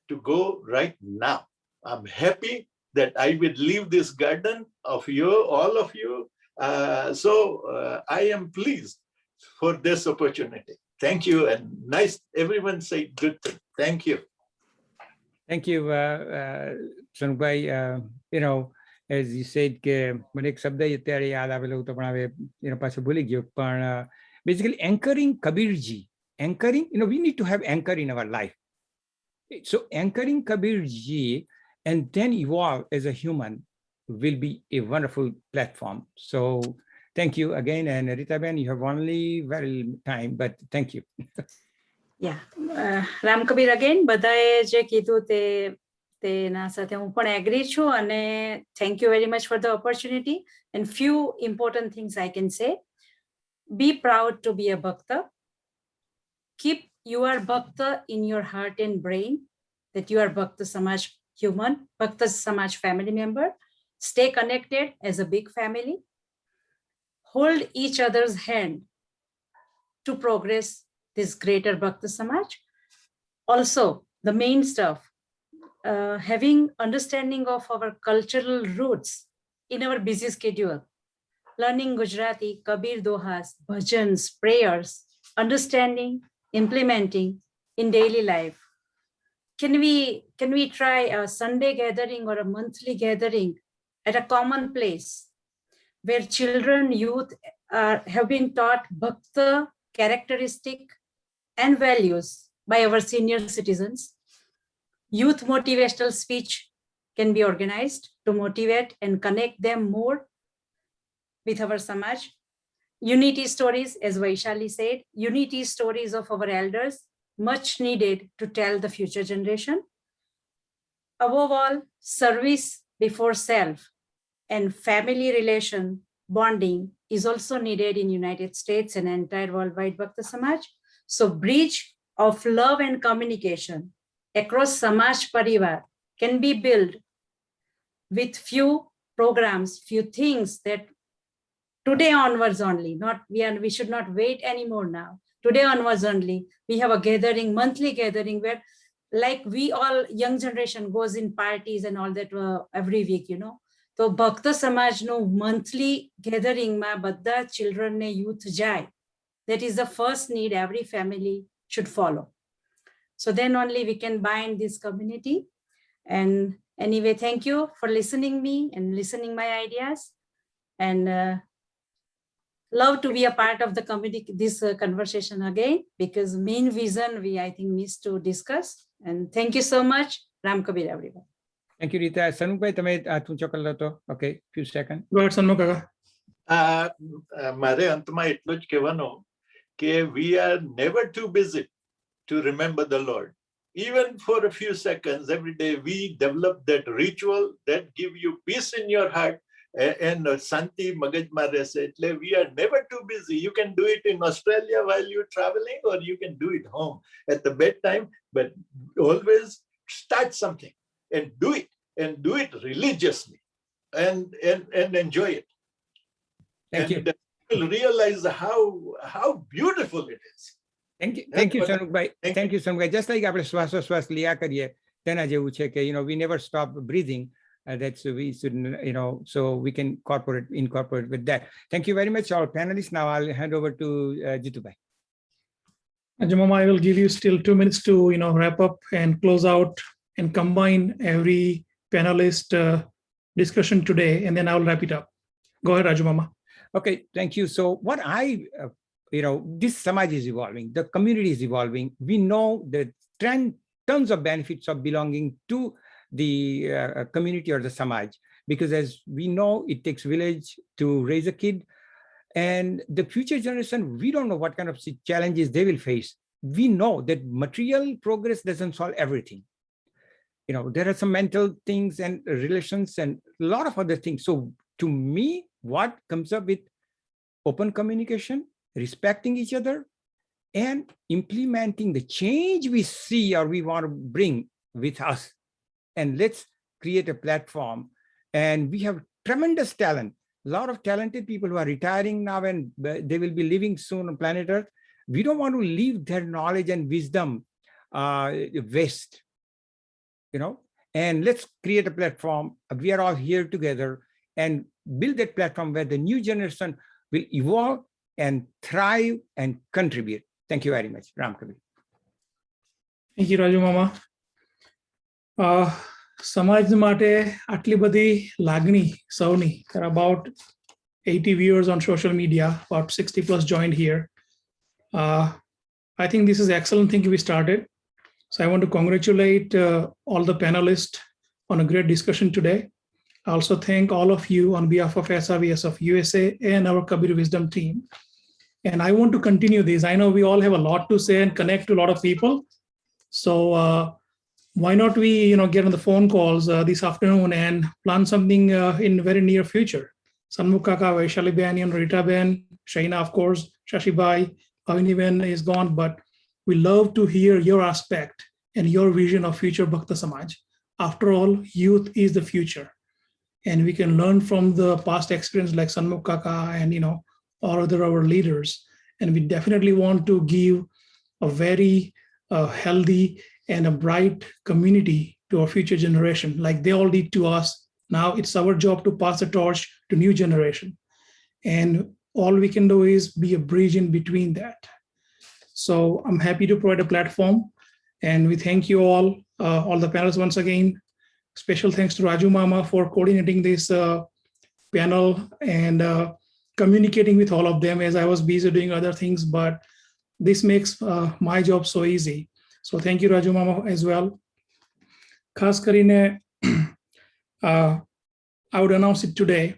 to go right now. I'm happy that I would leave this garden of you, all of you. So I am pleased for this opportunity. Thank you, and nice, everyone say good thing. Thank you. Thank you, Sanukbhai. You know, as you said, કે મને એક શબ્દ અત્યારે યાદ આવેલો તો પણ હવે પાછું ભૂલી ગયો. પણ basically anchoring Kabirji, anchoring, we need to have anchor in our life. So anchoring Kabirji and then evolve as a human will be a wonderful platform. So thank you again. And Rita Ben, you have only very time, but thank you. Yeah, Ram Kabir again, બધાએ જે કીધું તેના સાથે હું પણ agri છું અને thank you very much for the opportunity. And few important things I can say. Be proud to be a Bhakta. Keep your Bhakta in your heart and brain, that you are Bhakta Samaj human, Bhakta Samaj family member. Stay connected as a big family. Hold each other's hand to progress this greater Bhakta Samaj. Also, the main stuff, having understanding of our cultural roots in our busy schedule, learning Gujarati, Kabir Dohas, bhajans, prayers, understanding, implementing in daily life. Can we try a Sunday gathering or a monthly gathering at a common place where children, youth have been taught Bhakta characteristic and values by our senior citizens? Youth motivational speech can be organized to motivate and connect them more with our Samaj. Unity stories, as Vaishali said, unity stories of our elders, much needed to tell the future generation. Above all, service before self and family relation bonding is also needed in United States and entire worldwide Bhakta Samaj. So bridge of love and communication across Samaj Parivar can be built with few programs, few things that today onwards only, we should not wait anymore now. Today onwards only, we have a gathering, monthly gathering where like we all young generation goes in parties and all that every week, So Bhakta Samaj no monthly gathering ma badda children ne youth jai. That is the first need every family should follow. So then only we can bind this community. And anyway, thank you for listening me and listening my ideas. And love to be a part of the community, this conversation again, because main vision I think needs to discuss. And thank you so much. Ram Kabir, everyone. Thank you, Rita. Sanukbhai, તમે ઊંચો કરી લો તો. Okay, few seconds. Go ahead, Sanmukh Kaka. મારે અંતમાં એટલું જ કહેવાનું કે we are never too busy to remember the Lord. Even for a few seconds every day, we develop that ritual that give you peace in your heart and Santi Magajma Rese. We are never too busy. You can do it in Australia while you're traveling, or you can do it home at the bedtime, but always start something and do it religiously and enjoy it. Thank you. You'll realize how beautiful it is. Thank you, Sanukbhai. Thank you, Sanukbhai. Just like આપણે શ્વાસોશ્વાસ લિયા કરીએ તેના જેવું છે કે we never stop breathing. That's we should, so we can incorporate with that. Thank you very much, all panelists. Now I'll hand over to Jitubhai. Ajamama, I will give you still 2 minutes to wrap up and close out and combine every panelist discussion today, and then I'll wrap it up. Go ahead, Ajamama. Okay, thank you. So what this Samaj is evolving, the community is evolving. We know the tons of benefits of belonging to the community or the Samaj, because as we know, it takes village to raise a kid. And the future generation, we don't know what kind of challenges they will face. We know that material progress doesn't solve everything. There are some mental things and relations and a lot of other things. So to me, what comes up with open communication, respecting each other, and implementing the change we see or we want to bring with us. And let's create a platform. And we have tremendous talent, a lot of talented people who are retiring now and they will be living soon on planet Earth. We don't want to leave their knowledge and wisdom waste, and let's create a platform. We are all here together and build that platform where the new generation will evolve and thrive and contribute. Thank you very much. Ram Kabir. Thank you, Raju Mama. સમાજ માટે આટલી બધી લાગણી સૌની. There are about 80 viewers on social media, about 60 plus joined here. I think this is an excellent thing we started. So I want to congratulate all the panelists on a great discussion today. I also thank all of you on behalf of SRBS of USA and our Kabir Wisdom team. And I want to continue this. I know we all have a lot to say and connect to a lot of people. So why not we get on the phone calls this afternoon and plan something in very near future. Sanmukh Kaka, Vaishali Ben, Rita Ben, Shaina, of course, Shashi Bhai, Bhavini Ben is gone, but we love to hear your aspect and your vision of future Bhakta Samaj. After all, youth is the future. And we can learn from the past experience like Sanmukh Kaka and, or other our leaders. And we definitely want to give a very healthy and a bright community to our future generation, like they all did to us. Now it's our job to pass the torch to new generation. And all we can do is be a bridge in between that. So I'm happy to provide a platform. And we thank you all the panelists once again. Special thanks to Raju Mama for coordinating this panel and communicating with all of them as I was busy doing other things, but this makes my job so easy. So thank you, Raju Mama, as well. Khas karine, I would announce it today.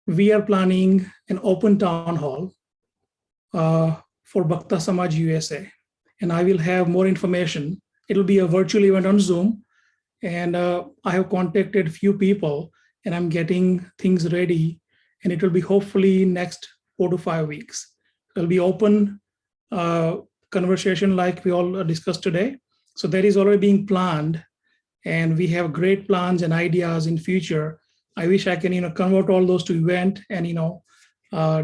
We are planning an open town hall for Bhakta Samaj USA, and I will have more information. It will be a virtual event on Zoom, and I have contacted few people, and I'm getting things ready, and it will be hopefully next 4 to 5 weeks. It will be open conversation like we all discussed today. So that is already being planned, and we have great plans and ideas in future. I wish I can convert all those to event and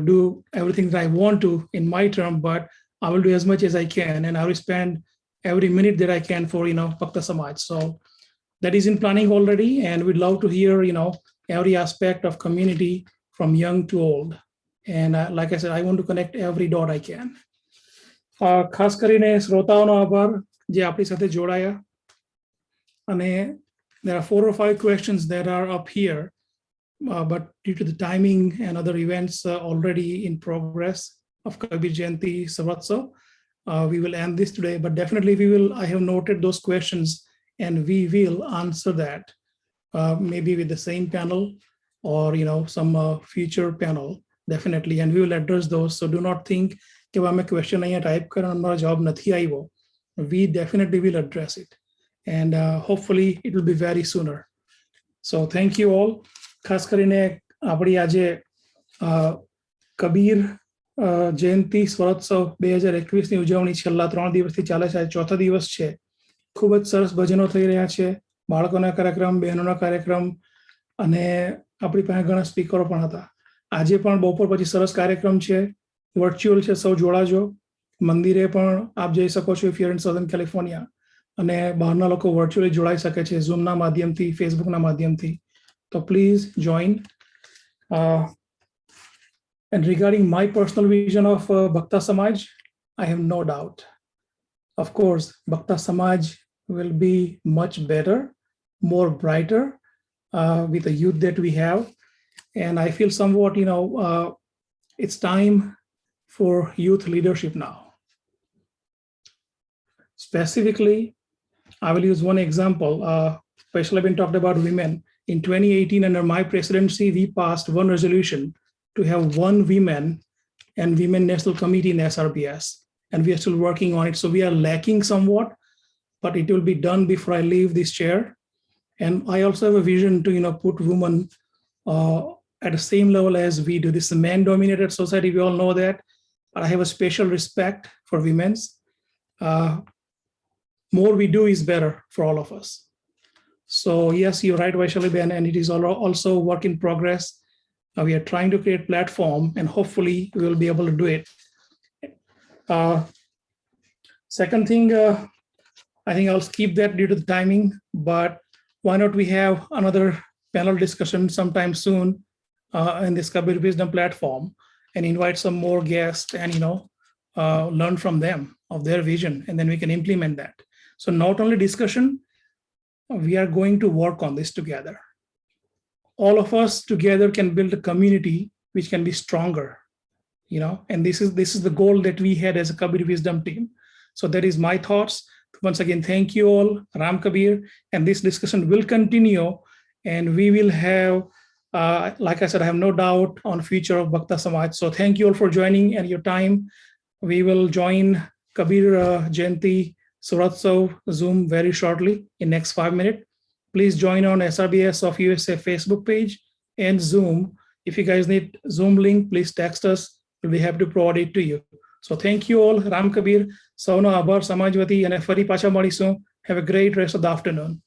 do everything that I want to in my term, but I will do as much as I can, and I will spend every minute that I can for Bhakta Samaj. So that is in planning already, and we'd love to hear every aspect of community from young to old. And like I said, I want to connect every dot I can. ખાસ કરીને શ્રોતાઓનો આભાર જે આપણી સાથે જોડાયા. અને there are 4 or 5 questions that are up here, but due to the timing and other events already in progress of Kabir Jayanti Savatsav, we will end this today. But definitely I have noted those questions, and we will answer that maybe with the same panel or some future panel, definitely, and we will address those. So do not think કે અમે question અહીંયા type કરીને અમારો જવાબ નથી આવ્યો. We definitely will address it, and hopefully it will be very sooner. So thank you all. ખાસ કરીને આપણી આજે કબીર જયંતિ સ્વરોત્સવ 2021 ની ઉજવણી છેલ્લા 3 દિવસથી ચાલે છે. ચોથો દિવસ છે. ખૂબ જ સરસ ભજનો થઈ રહ્યા છે, બાળકોના કાર્યક્રમ, બહેનોના કાર્યક્રમ, અને આપણી પાસે ઘણા સ્પીકરો પણ હતા. આજે પણ બપોર પછી સરસ કાર્યક્રમ છે, વર્ચ્યુઅલ છે, સૌ જોડાજો. મંદિરે પણ આપ જઈ શકો છો if you're in Southern California. અને બહારના લોકો વર્ચ્યુઅલી જોડાઈ શકે છે ઝૂમના માધ્યમથી, ફેસબુકના માધ્યમથી. તો please join. And regarding my personal vision of Bhakta Samaj, I have no doubt. Of course, Bhakta Samaj will be much better, more brighter with the youth that we have. And I feel somewhat, it's time for youth leadership now. Specifically, I will use one example. Especially when talked about women. In 2018, under my presidency, we passed one resolution to have one women and women national committee in SRBS. And we are still working on it. So we are lacking somewhat, but it will be done before I leave this chair. And I also have a vision to, put women at the same level as we do. This is a man-dominated society. We all know that. But I have a special respect for women's. More we do is better for all of us. So yes, you're right, Vaishali Ben, and it is also work in progress. We are trying to create platform, and hopefully we will be able to do it. Second thing, I think I'll skip that due to the timing, but why not we have another panel discussion sometime soon in this Kabir Wisdom platform and invite some more guests and, learn from them of their vision, and then we can implement that. So not only discussion, we are going to work on this together. All of us together can build a community which can be stronger, and this is the goal that we had as a Kabir Wisdom team. So that is my thoughts. Once again, thank you all, Ram Kabir, and this discussion will continue, and we will have, like I said, I have no doubt on future of Bhakta Samaj. So thank you all for joining and your time. We will join Kabir Jayanti Suratsav Zoom very shortly in next 5 minutes. Please join on SRBS of USA Facebook page and Zoom. If you guys need Zoom link, please text us. We'll be happy to provide it to you. So thank you all. Ram Kabir, Sauno Abar Samajwati, and Fari Pacha Marisu. Have a great rest of the afternoon.